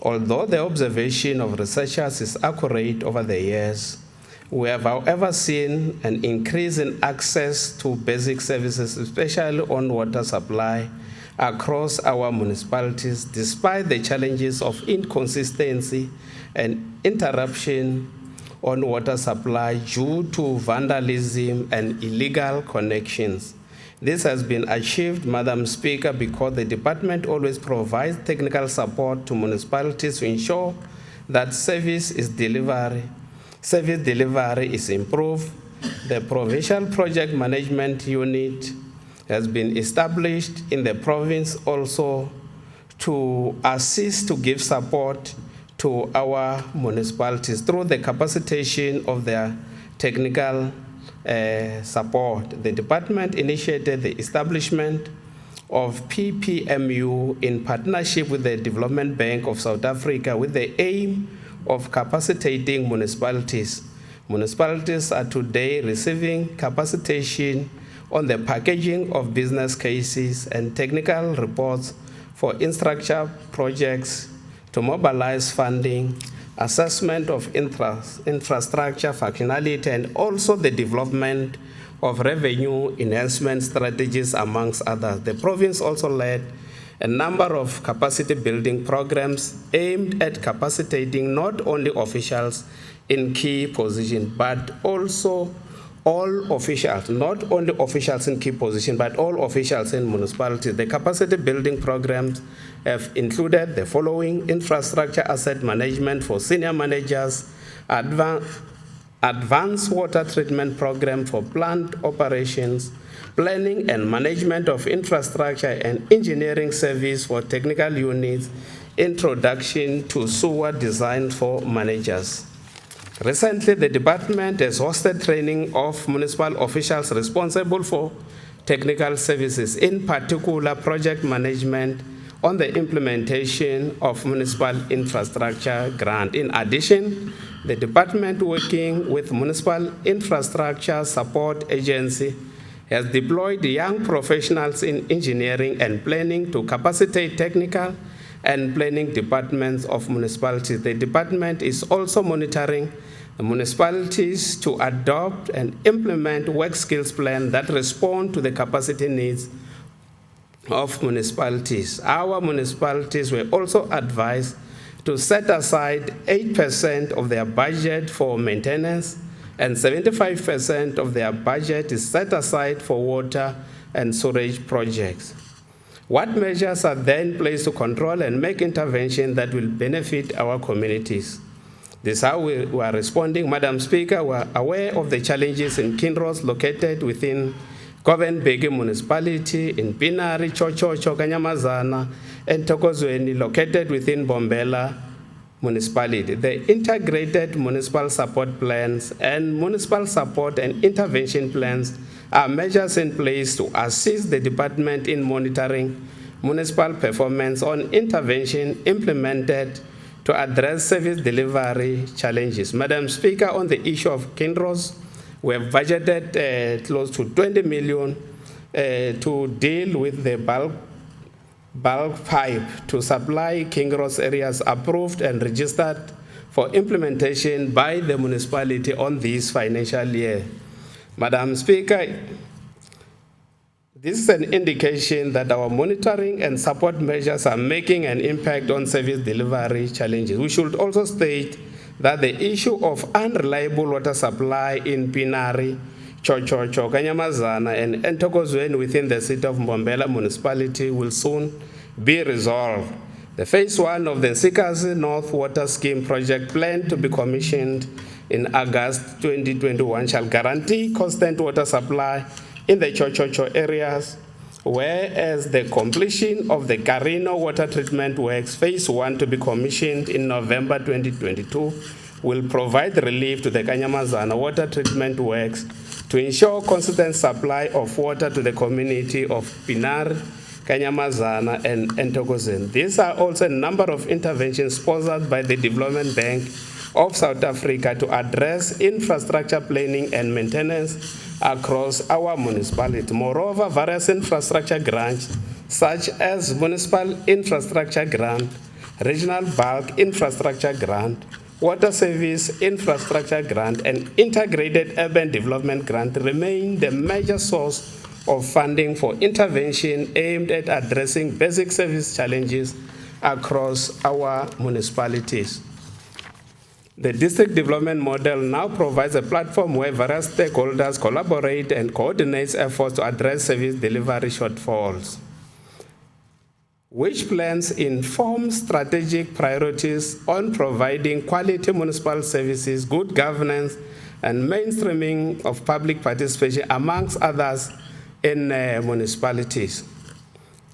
Although the observation of researchers is accurate over the years, we have, however, seen an increase in access to basic services, especially on water supply, across our municipalities, despite the challenges of inconsistency and interruption on water supply due to vandalism and illegal connections. This has been achieved, Madam Speaker, because the department always provides technical support to municipalities to ensure that service delivery is improved. The Provincial Project Management Unit has been established in the province also to assist, to give support to our municipalities through the capacitation of their technical support. The department initiated the establishment of PPMU in partnership with the Development Bank of South Africa with the aim of capacitating municipalities. Municipalities are today receiving capacitation on the packaging of business cases and technical reports for infrastructure projects to mobilize funding, assessment of infrastructure functionality, and also the development of revenue enhancement strategies, amongst others. The province also led a number of capacity building programs aimed at capacitating not only officials in key positions, but also all officials, not only officials in key positions, but all officials in municipalities. The capacity building programs have included the following: infrastructure asset management for senior managers, advanced water treatment program for plant operations, planning and management of infrastructure and engineering service for technical units, introduction to sewer design for managers. Recently, the department has hosted training of municipal officials responsible for technical services, in particular project management, on the implementation of municipal infrastructure grant. In addition, the department, working with Municipal Infrastructure Support Agency, has deployed young professionals in engineering and planning to capacitate technical and planning departments of municipalities. The department is also monitoring the municipalities to adopt and implement work skills plans that respond to the capacity needs of municipalities. Our municipalities were also advised to set aside 8% of their budget for maintenance, and 75% of their budget is set aside for water and sewage projects. What measures are then placed to control and make intervention that will benefit our communities? This is how we are responding. Madam Speaker, we are aware of the challenges in Kinross located within Govenbeki Municipality, in Pinari, Chochocho, Kanyamazana, and Tokozweni, located within Bombela Municipality. The integrated municipal support plans and municipal support and intervention plans are measures in place to assist the department in monitoring municipal performance on intervention implemented to address service delivery challenges. Madam Speaker, on the issue of KINROS, we have budgeted close to 20 million to deal with the bulk pipe to supply KINROS areas approved and registered for implementation by the municipality on this financial year. Madam Speaker, this is an indication that our monitoring and support measures are making an impact on service delivery challenges. We should also state that the issue of unreliable water supply in Pinari, Chochocho, Kanyamazana, and Ntokozweni within the city of Mbombela municipality will soon be resolved. The phase 1 of the Nsikasi North Water Scheme project, planned to be commissioned in August 2021, shall guarantee constant water supply in the Chochocho areas, whereas the completion of the Carino water treatment works, phase 1, to be commissioned in November 2022, will provide relief to the Kanyamazana water treatment works to ensure consistent supply of water to the community of Pinar, Kanyamazana, and Ntokozweni. These are also a number of interventions sponsored by the Development Bank of South Africa to address infrastructure planning and maintenance across our municipality. Moreover, various infrastructure grants, such as Municipal Infrastructure Grant, Regional Bulk Infrastructure Grant, Water Service Infrastructure Grant, and Integrated Urban Development Grant, remain the major source of funding for intervention aimed at addressing basic service challenges across our municipalities. The district development model now provides a platform where various stakeholders collaborate and coordinate efforts to address service delivery shortfalls, which plans inform strategic priorities on providing quality municipal services, good governance, and mainstreaming of public participation, amongst others, in municipalities.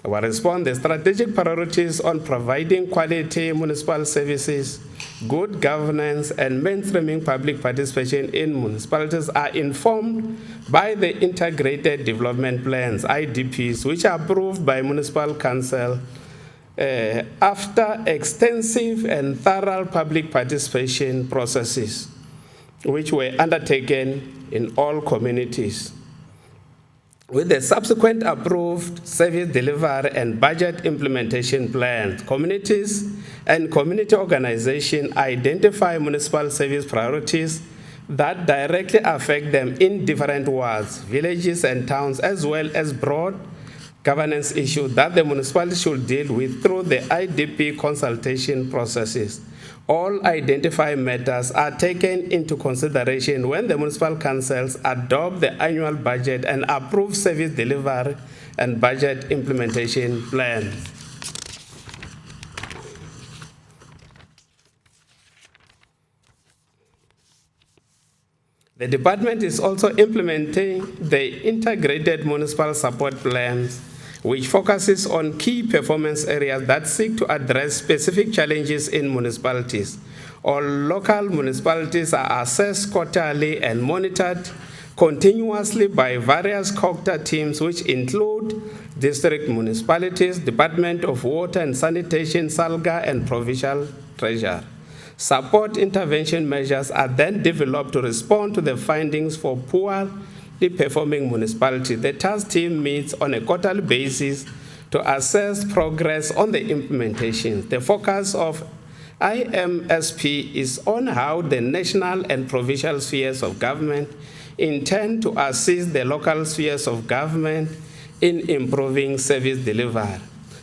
Our response, the strategic priorities on providing quality municipal services, good governance, and mainstreaming public participation in municipalities are informed by the integrated development plans, IDPs, which are approved by municipal council after extensive and thorough public participation processes, which were undertaken in all communities. With the subsequent approved service delivery and budget implementation plans, communities and community organizations identify municipal service priorities that directly affect them in different wards, villages, and towns, as well as broad governance issues that the municipality should deal with through the IDP consultation processes. All identified matters are taken into consideration when the municipal councils adopt the annual budget and approve service delivery and budget implementation plans. The department is also implementing the integrated municipal support plans, which focuses on key performance areas that seek to address specific challenges in municipalities. All local municipalities are assessed quarterly and monitored continuously by various COGTA teams, which include district municipalities, Department of Water and Sanitation, SALGA, and Provincial Treasurer. Support intervention measures are then developed to respond to the findings for poorly performing municipalities. The task team meets on a quarterly basis to assess progress on the implementation. The focus of IMSP is on how the national and provincial spheres of government intend to assist the local spheres of government in improving service delivery,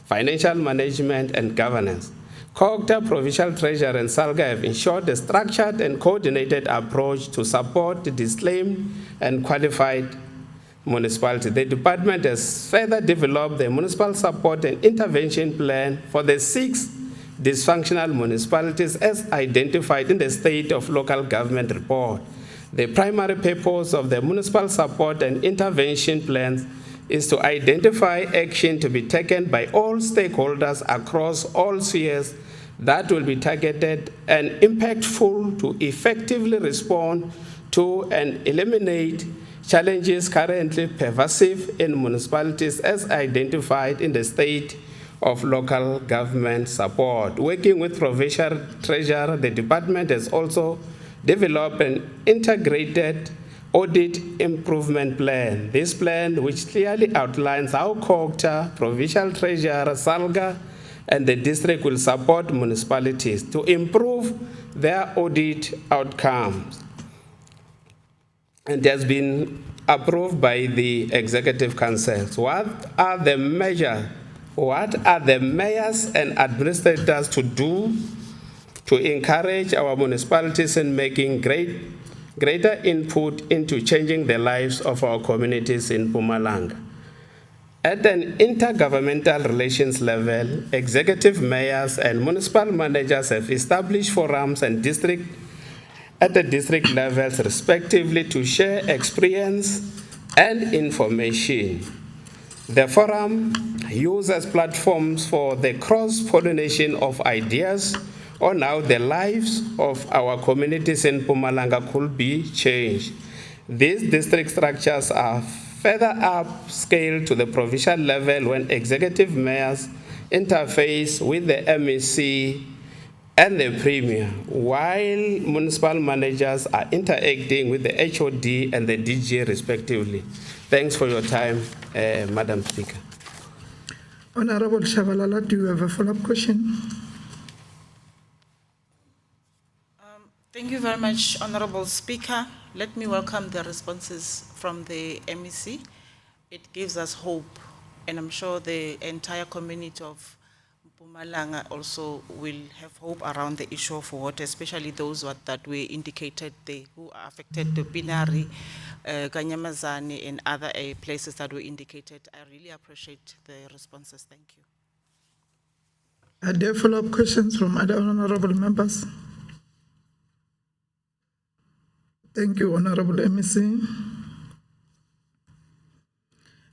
financial management, and governance. COGTA, Provincial Treasurer, and SALGA have ensured a structured and coordinated approach to support the disclaimed and qualified municipalities. The department has further developed the municipal support and intervention plan for the 6 dysfunctional municipalities as identified in the State of Local Government report. The primary purpose of the municipal support and intervention plans is to identify action to be taken by all stakeholders across all spheres that will be targeted and impactful to effectively respond to and eliminate challenges currently pervasive in municipalities as identified in the state of local government support. Working with Provincial Treasurer, the department has also developed an integrated audit improvement plan. This plan, which clearly outlines how COGTA, Provincial Treasurer, SALGA, and the district will support municipalities to improve their audit outcomes, and has been approved by the Executive Council. What are the mayors and administrators to do to encourage our municipalities in making greater input into changing the lives of our communities in Mpumalanga? At an intergovernmental relations level, executive mayors and municipal managers have established forums and at the district levels respectively to share experience and information. The forum uses platforms for the cross-pollination of ideas on how the lives of our communities in Mpumalanga could be changed. These district structures are further upscaled to the provincial level when executive mayors interface with the MEC and the Premier, while municipal managers are interacting with the HOD and the DG respectively. Thanks for your time, Madam Speaker. Honorable Shabalala, do you have a follow-up question? Thank you very much, Honorable Speaker. Let me welcome the responses from the MEC. It gives us hope, and I'm sure the entire community of Mpumalanga also will have hope around the issue of water, especially those that we indicated, who are affected, the Binari, Kanyamazani, and other places that we indicated. I really appreciate the responses. Thank you. Are there follow-up questions from other honorable members? Thank you, Honorable MEC.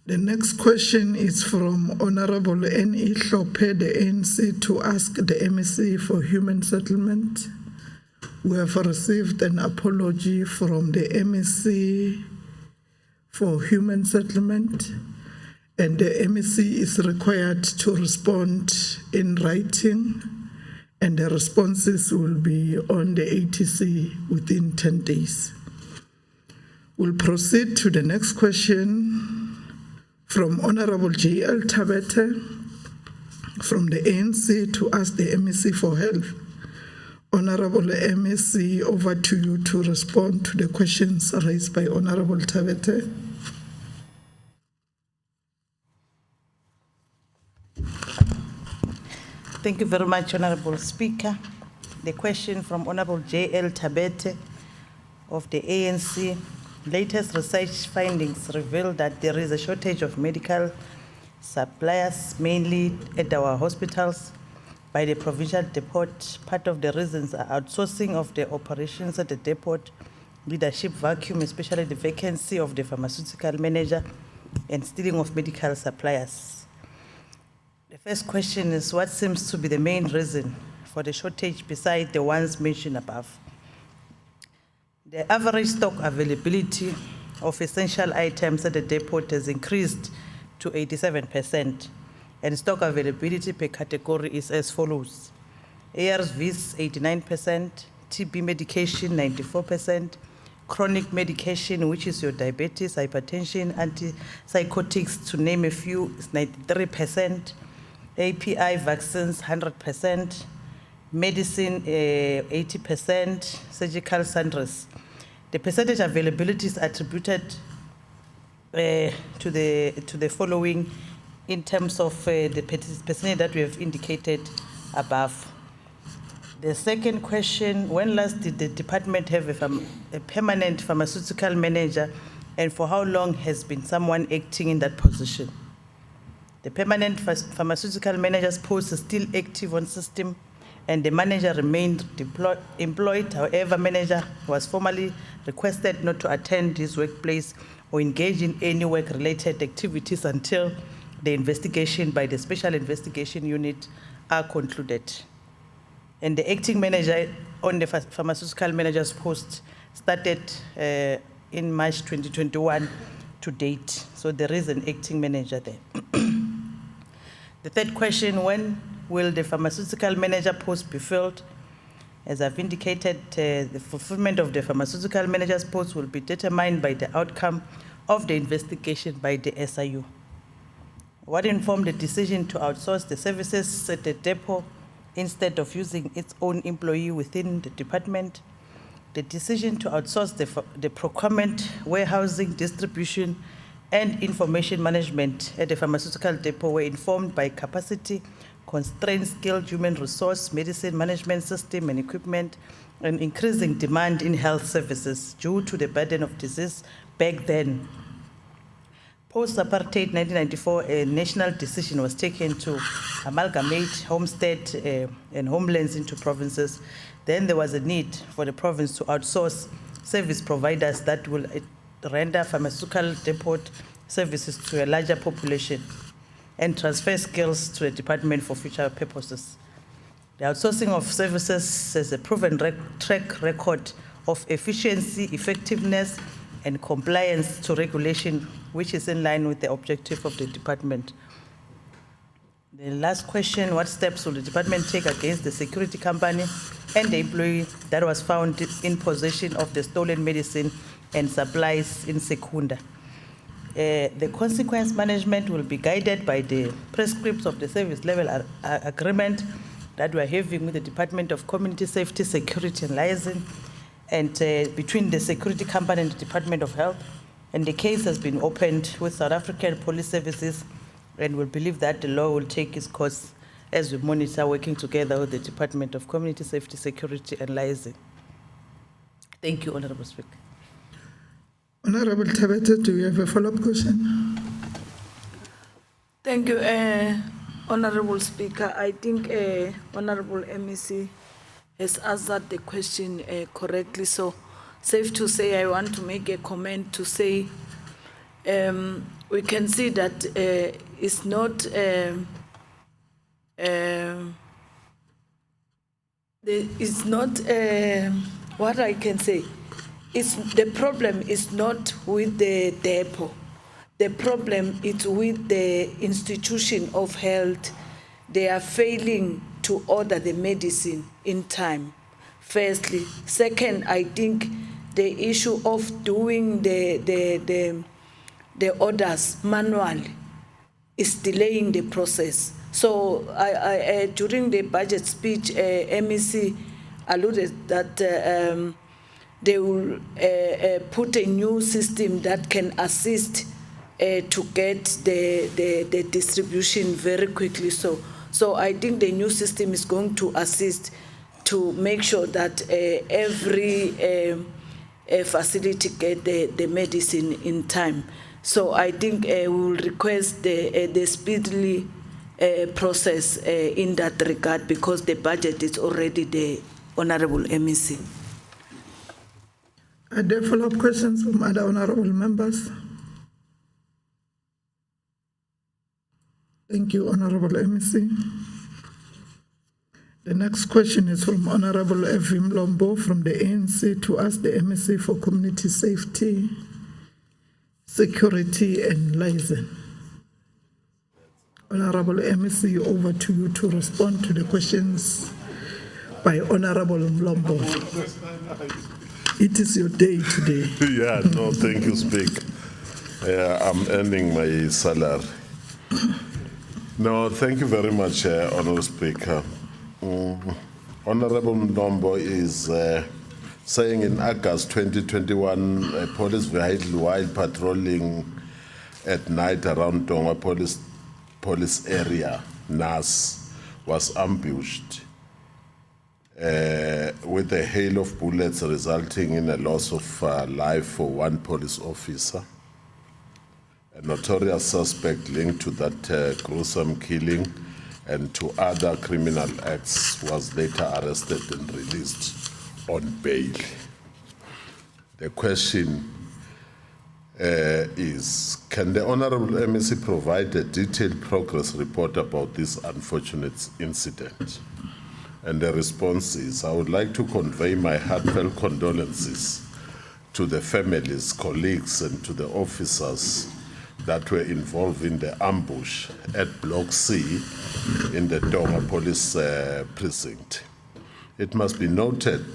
The next question is from Honorable N.E. Hlope, the ANC, to ask the MEC for human settlement. We have received an apology from the MEC for human settlement, and the MEC is required to respond in writing, and the responses will be on the ATC within 10 days. We'll proceed to the next question from Honorable J.L. Tabete from the ANC to ask the MEC for help. Honorable MEC, over to you to respond to the questions raised by Honorable Tabete. Thank you very much, Honorable Speaker. The question from Honorable J.L. Tabete of the ANC. Latest research findings reveal that there is a shortage of medical supplies, mainly at our hospitals, by the provincial depot. Part of the reasons are outsourcing of the operations at the depot, leadership vacuum, especially the vacancy of the pharmaceutical manager, and stealing of medical supplies. The first question is, what seems to be the main reason for the shortage beside the ones mentioned above? The average stock availability of essential items at the depot has increased to 87%, and stock availability per category is as follows: ARVs 89%, TB medication 94%, chronic medication, which is your diabetes, hypertension, antipsychotics, to name a few, is 93%, API vaccines 100%, medicine 80%, surgical sundries. The percentage availability is attributed to the following in terms of the percentage that we have indicated above. The second question, when last did the department have a permanent pharmaceutical manager, and for how long has been someone acting in that position? The permanent pharmaceutical manager's post is still active on system, and the manager remained employed. However, manager was formally requested not to attend his workplace or engage in any work-related activities until the investigation by the Special Investigation Unit are concluded. And the acting manager on the pharmaceutical manager's post started in March 2021 to date. So there is an acting manager there. The third question, when will the pharmaceutical manager post be filled? As I've indicated, the fulfillment of the pharmaceutical manager's post will be determined by the outcome of the investigation by the SIU. What informed the decision to outsource the services at the depot instead of using its own employee within the department? The decision to outsource the procurement, warehousing, distribution, and information management at the pharmaceutical depot were informed by capacity constraints, skilled human resource, medicine management system and equipment, and increasing demand in health services due to the burden of disease back then. Post-apartheid 1994, a national decision was taken to amalgamate Homestead and Homelands into provinces. Then there was a need for the province to outsource service providers that will render pharmaceutical depot services to a larger population and transfer skills to the department for future purposes. The outsourcing of services has a proven track record of efficiency, effectiveness, and compliance to regulation, which is in line with the objective of the department. The last question, what steps will the department take against the security company and the employee that was found in possession of the stolen medicine and supplies in Secunda? The consequence management will be guided by the prescripts of the service level agreement that we're having with the Department of Community Safety, Security and Liaison, and between the security company and the Department of Health. And the case has been opened with South African Police Services, and we believe that the law will take its course as we monitor working together with the Department of Community Safety, Security and Liaison. Thank you, Honorable Speaker. Honorable Tabete, do you have a follow-up question? Thank you, Honorable Speaker. I think Honorable MEC has answered the question correctly. So, safe to say, I want to make a comment to say we can see that it's not what I can say. The problem is not with the depot. The problem is with the institution of health. They are failing to order the medicine in time, firstly. Second, I think the issue of doing the orders manually is delaying the process. So during the budget speech, MEC alluded that they will put a new system that can assist to get the distribution very quickly. So I think the new system is going to assist to make sure that every facility get the medicine in time. So I think we will request the speedily process in that regard, because the budget is already there, Honorable MEC. Are there follow-up questions from other honorable members? Thank you, Honorable MEC. The next question is from Honorable Evim Lombo from the ANC to ask the MEC for community safety, security and liaison. Honorable MEC, over to you to respond to the questions by Honorable Lombo. It is your day today. Yeah, no, thank you, Speaker. I'm earning my salary. No, thank you very much, Honorable Speaker. Honorable Nombo is saying in August 2021, a police vehicle while patrolling at night around Tonga police area, NAS, was ambushed with a hail of bullets, resulting in a loss of life for one police officer. A notorious suspect linked to that gruesome killing and to other criminal acts, was later arrested and released on bail. The question is, can the Honorable MEC provide a detailed progress report about this unfortunate incident? And the response is, I would like to convey my heartfelt condolences to the families, colleagues, and to the officers that were involved in the ambush at Block C in the Tonga Police Precinct. It must be noted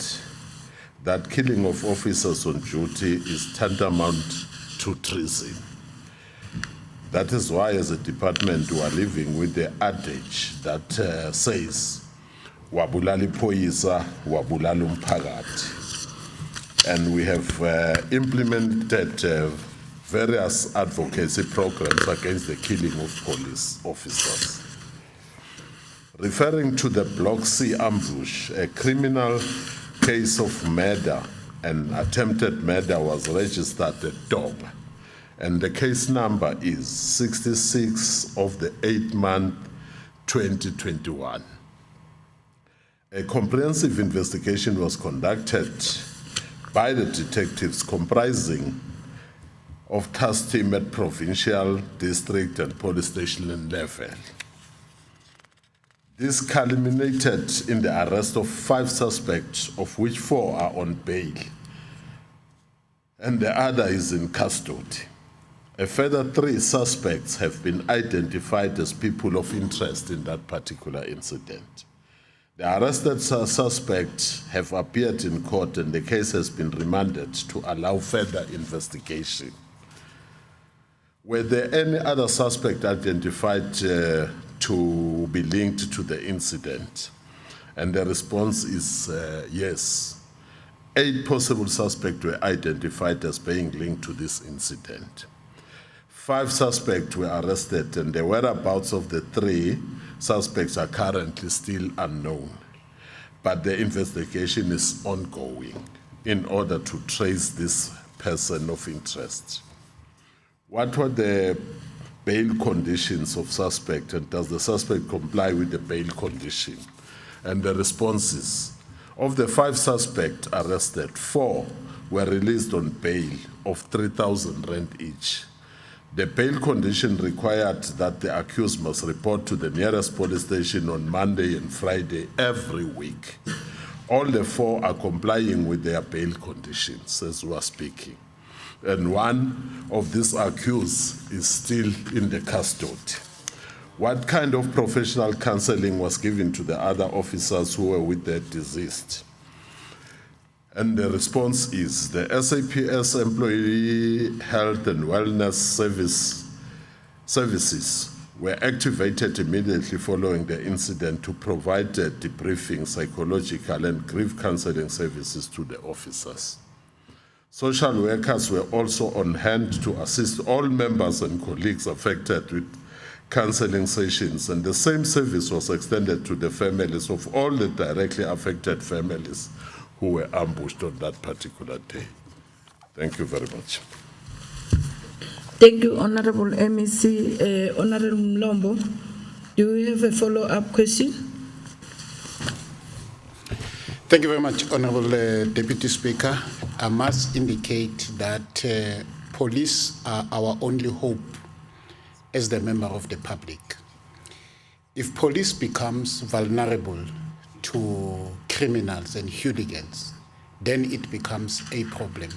that killing of officers on duty is tantamount to treason. That is why, as a department, we are living with the adage that says, wabulali poisa, wabulali umphakathi. And we have implemented various advocacy programs against the killing of police officers. Referring to the Block C ambush, a criminal case of murder and attempted murder was registered at DOB, and the case number is 66 of the 8th month 2021. A comprehensive investigation was conducted by the detectives comprising of task team at provincial, district, and police station level. This culminated in the arrest of 5 suspects, of which 4 are on bail, and the other is in custody. A further 3 suspects have been identified as people of interest in that particular incident. The arrested suspects have appeared in court, and the case has been remanded to allow further investigation. Were there any other suspect identified to be linked to the incident? And the response is yes. 8 possible suspects were identified as being linked to this incident. 5 suspects were arrested, and the whereabouts of the 3 suspects are currently still unknown. But the investigation is ongoing in order to trace this person of interest. What were the bail conditions of suspect, and does the suspect comply with the bail condition? And the responses: of the 5 suspects arrested, 4 were released on bail of 3,000 rand each. The bail condition required that the accused must report to the nearest police station on Monday and Friday every week. All the 4 are complying with their bail conditions as we are speaking. And 1 of these accused is still in the custody. What kind of professional counseling was given to the other officers who were with the deceased? And the response is, the SAPS Employee Health and Wellness Services were activated immediately following the incident to provide debriefing, psychological, and grief counseling services to the officers. Social workers were also on hand to assist all members and colleagues affected with counseling sessions, and the same service was extended to the families of all the directly affected families who were ambushed on that particular day. Thank you very much. Thank you, Honorable MEC. Honorable Mlombo, do you have a follow-up question? Thank you very much, Honorable Deputy Speaker. I must indicate that police are our only hope as the member of the public. If police becomes vulnerable to criminals and hooligans, then it becomes a problem.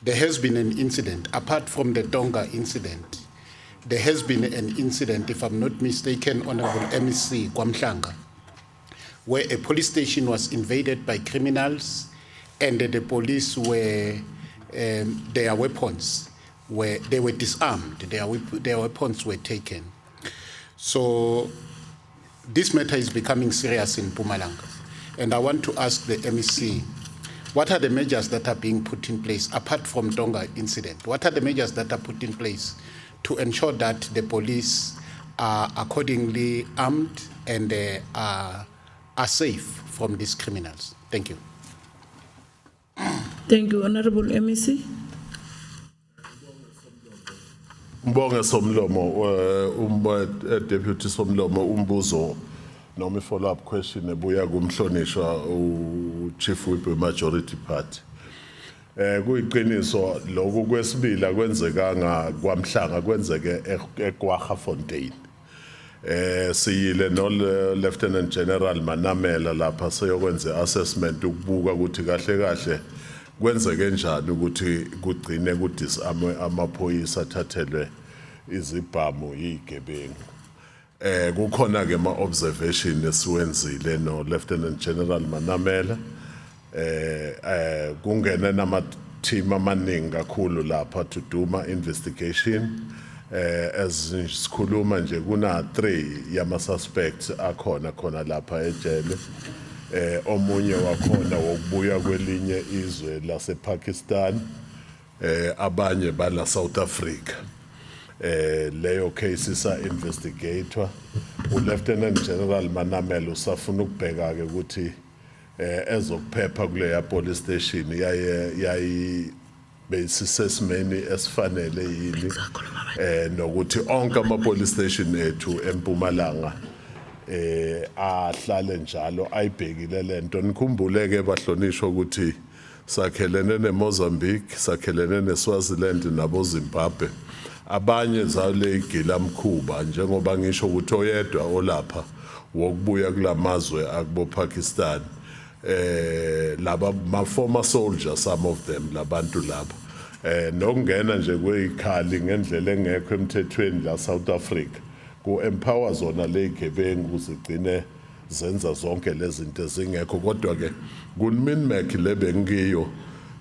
There has been an incident, apart from the Tonga incident, there has been an incident, if I'm not mistaken, Honorable MEC Kwamhlanga, where a police station was invaded by criminals, and the police were, their weapons were, they were disarmed, their weapons were taken. So this matter is becoming serious in Mpumalanga. And I want to ask the MEC, what are the measures that are being put in place, apart from Tonga incident? What are the measures that are put in place to ensure that the police are accordingly armed and are safe from these criminals? Thank you. Thank you, Honorable MEC. Mbonge Somlomo, Deputy Somlomo, umbuzo, noma follow-up question ebuya kumhlonishwa Chief Whip Majority Party. Kuyiqiniso lokho kwesibili kwenzekanga kwamhlanga kwenzeke eKwaGafontein. Siyile no Lieutenant General Manamela lapha seyokwenza assessment ukubuka ukuthi kahle kahle kwenzeke njani ukuthi kugcine kudisarm amaphoyisa athathelwe izibhamu yigebengu. Kukhona ke ama observation esiwenzile no Lieutenant General Manamela. Kungena nama team amaningi kakhulu lapha to do ma investigation. As sikhuluma nje kuna 3 yama suspects akhona khona lapha ejele. Omunye wakhona wokubuya kwelinye izwe lasePakistan, abanye bala South Africa. Leyo case isa investigator. Lieutenant General Manamela usafuna ukubheka ke ukuthi ezokuphepha kuleya police station yayi besisesimeni esifanele yini nokuthi onke ama police station ethu eMpumalanga ahlale njalo ayibhekile lento. Nikhumbuleke bahlonishwa ukuthi sakhelene neMozambique, sakhelene neSwaziland nabo Zimbabwe. Abanye zale igilamkhuba njengoba ngisho ukuthi oyedwa olapha wokubuya kulamazwe akubo Pakistan. Laba ma former soldiers, some of them labantu laba. Nokungena nje kweyikhali ngendlela engekho emthethweni la South Africa. Ku empower zona le gebengu zigcine zenza zonke lezi zinto ezingekho kodwa ke MEC le bengiyo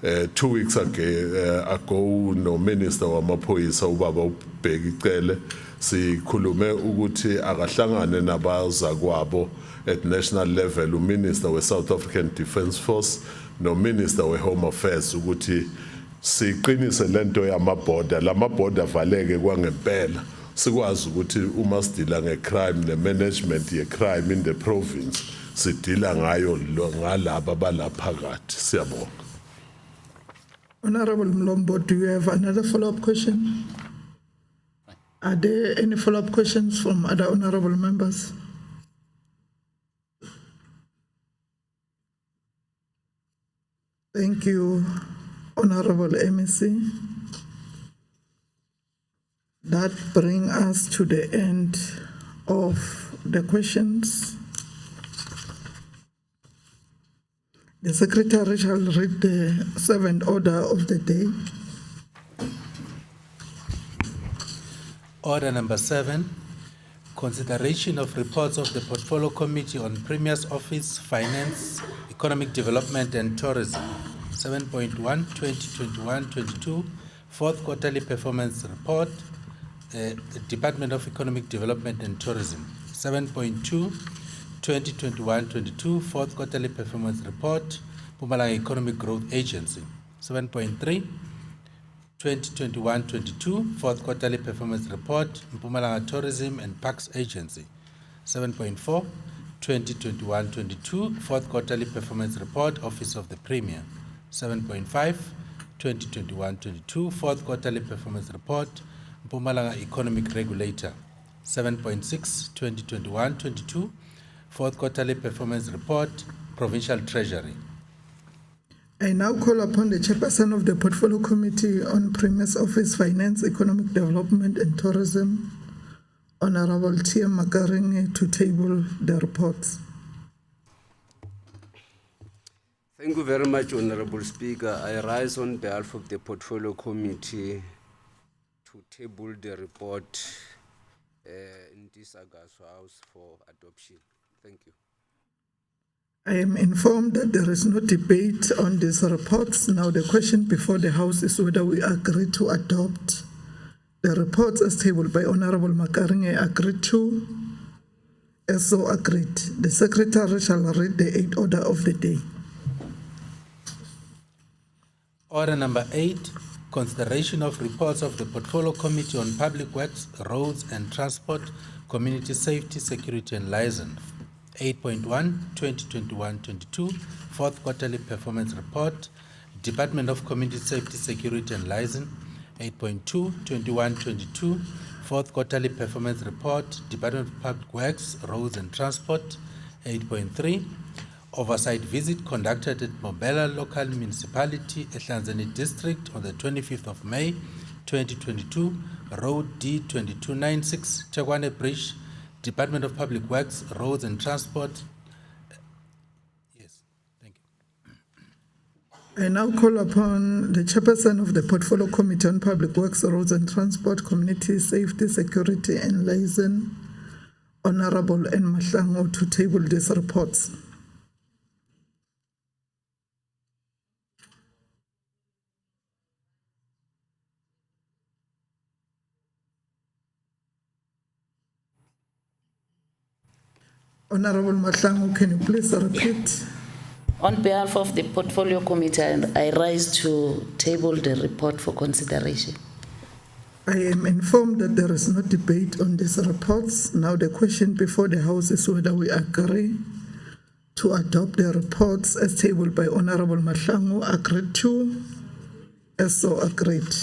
2 weeks ago no minister wamaphoyisa ubaba uBheki Cele sikhulume ukuthi akahlangane nabazakwabo at national level uminister we South African Defence Force no minister we Home Affairs ukuthi siqinise lento yamaborder lamaborder avaleke kwangempela sikwazi ukuthi uma sidila ngecrime nemanagement yecrime in the province sidila ngayo ngalabo balaphakathi. Siyabonga. Honorable Mlombo, do you have another follow-up question? Are there any follow-up questions from other honorable members? Thank you, Honorable MEC. That brings us to the end of the questions. The Secretary shall read the 7th order of the day. Order number 7, consideration of reports of the Portfolio Committee on Premier's Office, Finance, Economic Development and Tourism. 7.1, 2021-22, 4th Quarterly Performance Report, Department of Economic Development and Tourism. 7.2, 2021-22, 4th Quarterly Performance Report, Mpumalanga Economic Growth Agency. 7.3, 2021-22, 4th Quarterly Performance Report, Mpumalanga Tourism and Parks Agency. 7.4, 2021-22, 4th Quarterly Performance Report, Office of the Premier. 7.5, 2021-22, 4th Quarterly Performance Report, Mpumalanga Economic Regulator. 7.6, 2021-22, 4th Quarterly Performance Report, Provincial Treasury. I now call upon the Chairperson of the Portfolio Committee on Premier's Office, Finance, Economic Development and Tourism, Honorable T.M. Makaringe, to table the reports. Thank you very much, Honorable Speaker. I rise on behalf of the Portfolio Committee to table the report in this August House for adoption. Thank you. I am informed that there is no debate on these reports. Now the question before the House is whether we agree to adopt the reports as tabled by Honorable Makaringe. Agreed to? As so agreed. The Secretary shall read the 8th order of the day. Order number 8, consideration of reports of the Portfolio Committee on Public Works, Roads and Transport, Community Safety, Security and Liaison. 8.1, 2021-22, 4th Quarterly Performance Report, Department of Community Safety, Security and Liaison, 8.2, 21-22, fourth quarterly performance report, Department of Public Works, Roads and Transport. 8.3, oversight visit conducted at Mobela Local Municipality, Ehlanzeni District on the 25th of May, 2022, Road D2296, Chagwane Bridge, Department of Public Works, Roads and Transport. Yes, thank you. I now call upon the chairperson of the Portfolio Committee on Public Works, Roads and Transport, Community Safety, Security and Liaison, Honorable N. Mahlangu, to table these reports. Honorable Mahlangu, can you please repeat? On behalf of the Portfolio Committee, I rise to table the report for consideration. I am informed that there is no debate on these reports. Now the question before the House is whether we agree to adopt the reports as tabled by Honorable Mahlangu. Agreed to? As so agreed.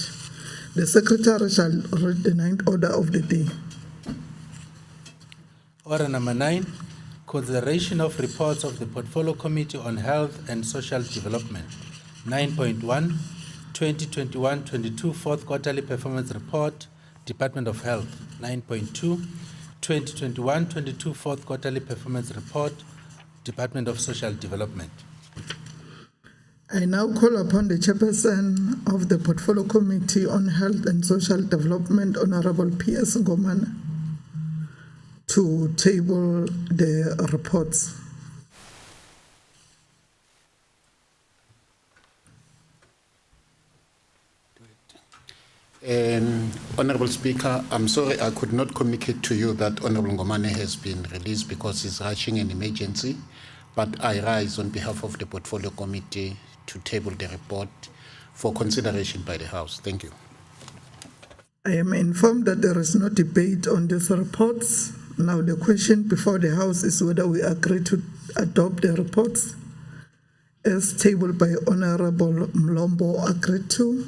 The Secretary shall read the ninth order of the day. Order number 9, consideration of reports of the Portfolio Committee on Health and Social Development. 9.1, 2021-22 fourth quarterly performance report, Department of Health. 9.2, 2021-22 fourth quarterly performance report, Department of Social Development. I now call upon the chairperson of the Portfolio Committee on Health and Social Development, Honorable P.S. Ngomane, to table the reports. Honorable Speaker, I'm sorry I could not communicate to you that Honorable Ngomane has been released because he's rushing an emergency, but I rise on behalf of the Portfolio Committee to table the report for consideration by the House. Thank you. I am informed that there is no debate on these reports. Now the question before the House is whether we agree to adopt the reports as tabled by Honorable Mlombo. Agreed to?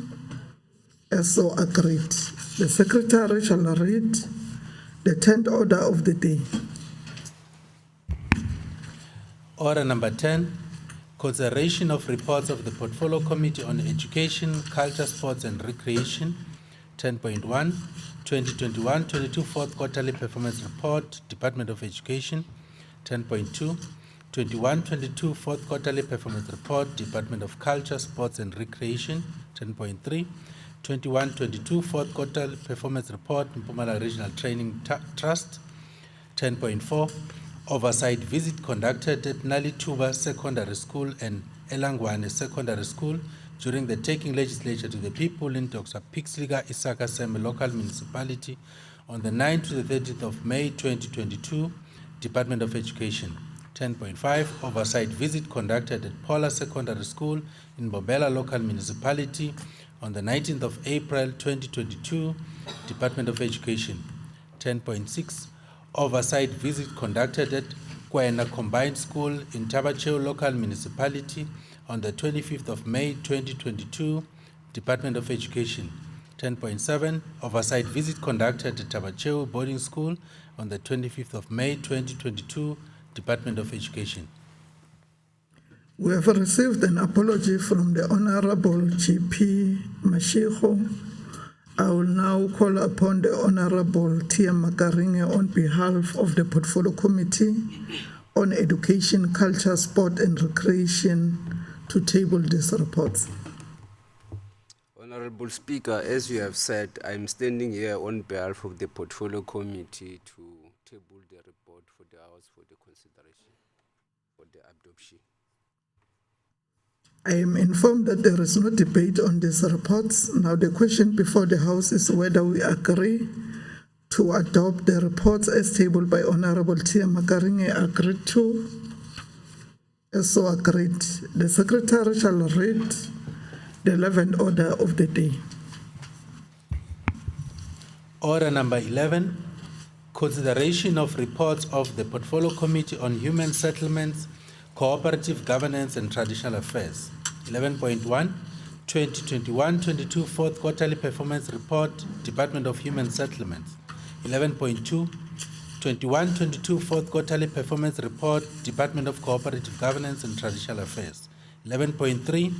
As so agreed. The Secretary shall read the 10th order of the day. Order number 10, consideration of reports of the Portfolio Committee on Education, Culture, Sports and Recreation. 10.1, 2021-22 fourth quarterly performance report, Department of Education. 10.2, 21-22 fourth quarterly performance report, Department of Culture, Sports and Recreation. 10.3, 21-22 fourth quarterly performance report, Mpumalanga Regional Training Trust. 10.4, oversight visit conducted at Nalituba Secondary School and Elangwane Secondary School during the taking legislature to the people in Dr. Pixliga Isaka Seme Local Municipality on the 9th to the 30th of May 2022, Department of Education. 10.5, oversight visit conducted at Paula Secondary School in Mobela Local Municipality on the 19th of April 2022, Department of Education. 10.6, oversight visit conducted at Kwena Combined School in Tabacheo Local Municipality on the 25th of May 2022, Department of Education. 10.7, oversight visit conducted at Tabacheo Boarding School on the 25th of May 2022, Department of Education. We have received an apology from the Honorable G.P. Mashiko. I will now call upon the Honorable Tia Makaringe on behalf of the Portfolio Committee on Education, Culture, Sport and Recreation to table these reports. Honorable Speaker, as you have said, I'm standing here on behalf of the Portfolio Committee to table the report for the House for the consideration for the adoption. I am informed that there is no debate on these reports. Now the question before the House is whether we agree to adopt the reports as tabled by Honorable Tia Makaringe. Agreed to? As so agreed. The Secretary shall read the 11th order of the day. Order number 11, consideration of reports of the Portfolio Committee on Human Settlements, Cooperative Governance and Traditional Affairs. 11.1, 2021-22 fourth quarterly performance report, Department of Human Settlements. 11.2, 21-22 fourth quarterly performance report, Department of Cooperative Governance and Traditional Affairs. 11.3,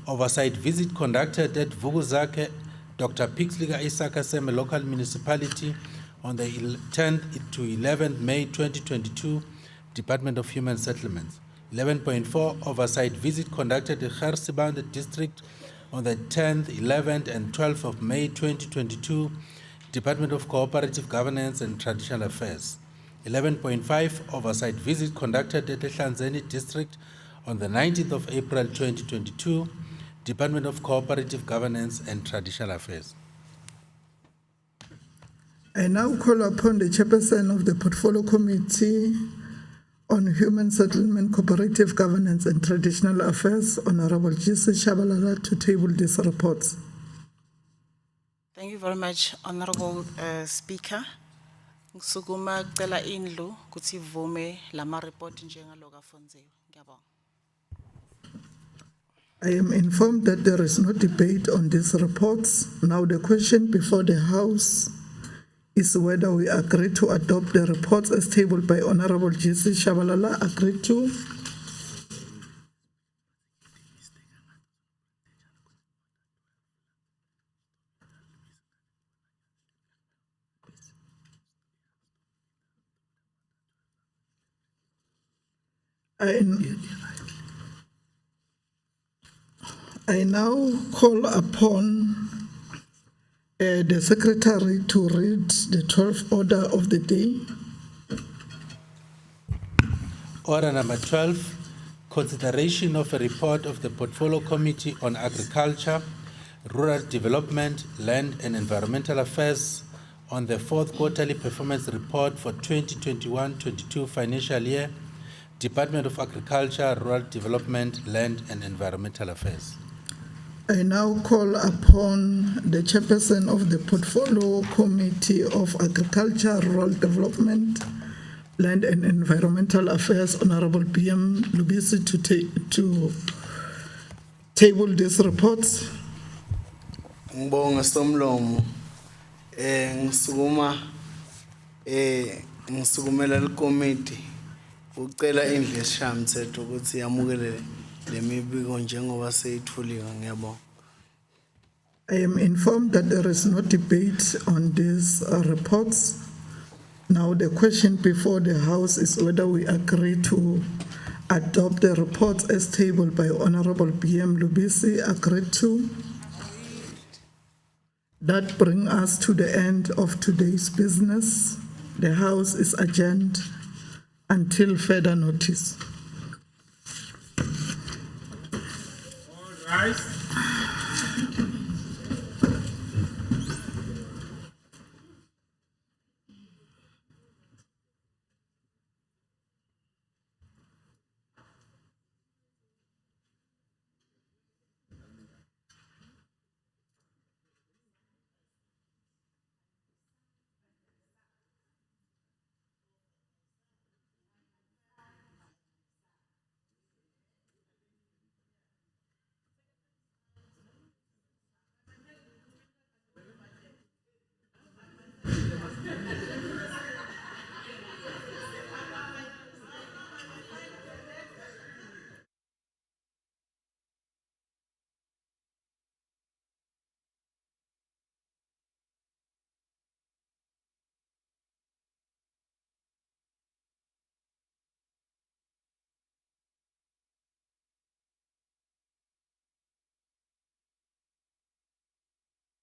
oversight visit conducted at Vuguzake, Dr. Pixliga Isaka Seme local municipality on the 10th to 11th May 2022, Department of Human Settlements. 11.4, oversight visit conducted at Kharsiband district on the 10th, 11th, and 12th of May 2022, Department of Cooperative Governance and Traditional Affairs. 11.5, oversight visit conducted at the Hlanzeni district on the 19th of April 2022, Department of Cooperative Governance and Traditional Affairs. I now call upon the chairperson of the Portfolio Committee on Human Settlement, Cooperative Governance and Traditional Affairs, Honorable Jesse Shabalala, to table these reports. Thank you very much, Honorable Speaker. Ngisukuma cela indlu kuthi vume lama report njengaloku afonziwe. Ngiyabonga. I am informed that there is no debate on these reports. Now the question before the House is whether we agree to adopt the reports as tabled by Honorable Jesse Shabalala. Agreed to? I now call upon the Secretary to read the 12th order of the day. Order number 12, consideration of a report of the Portfolio Committee on Agriculture, Rural Development, Land and Environmental Affairs on the fourth quarterly performance report for 2021-22 financial year, Department of Agriculture, Rural Development, Land and Environmental Affairs. I now call upon the chairperson of the Portfolio Committee of Agriculture, Rural Development, Land and Environmental Affairs, Honorable PM Lubisi, to table these reports. Ngibonga somlomo ngisukumela le-committee ucela indlu esishayamithetho ukuthi yamukele le mibiko njengoba seyithuliwe. Ngiyabonga. I am informed that there is no debate on these reports. Now the question before the House is whether we agree to adopt the reports as tabled by Honorable PM Lubisi. Agreed to? That brings us to the end of today's business. The House is adjourned until further notice. All right.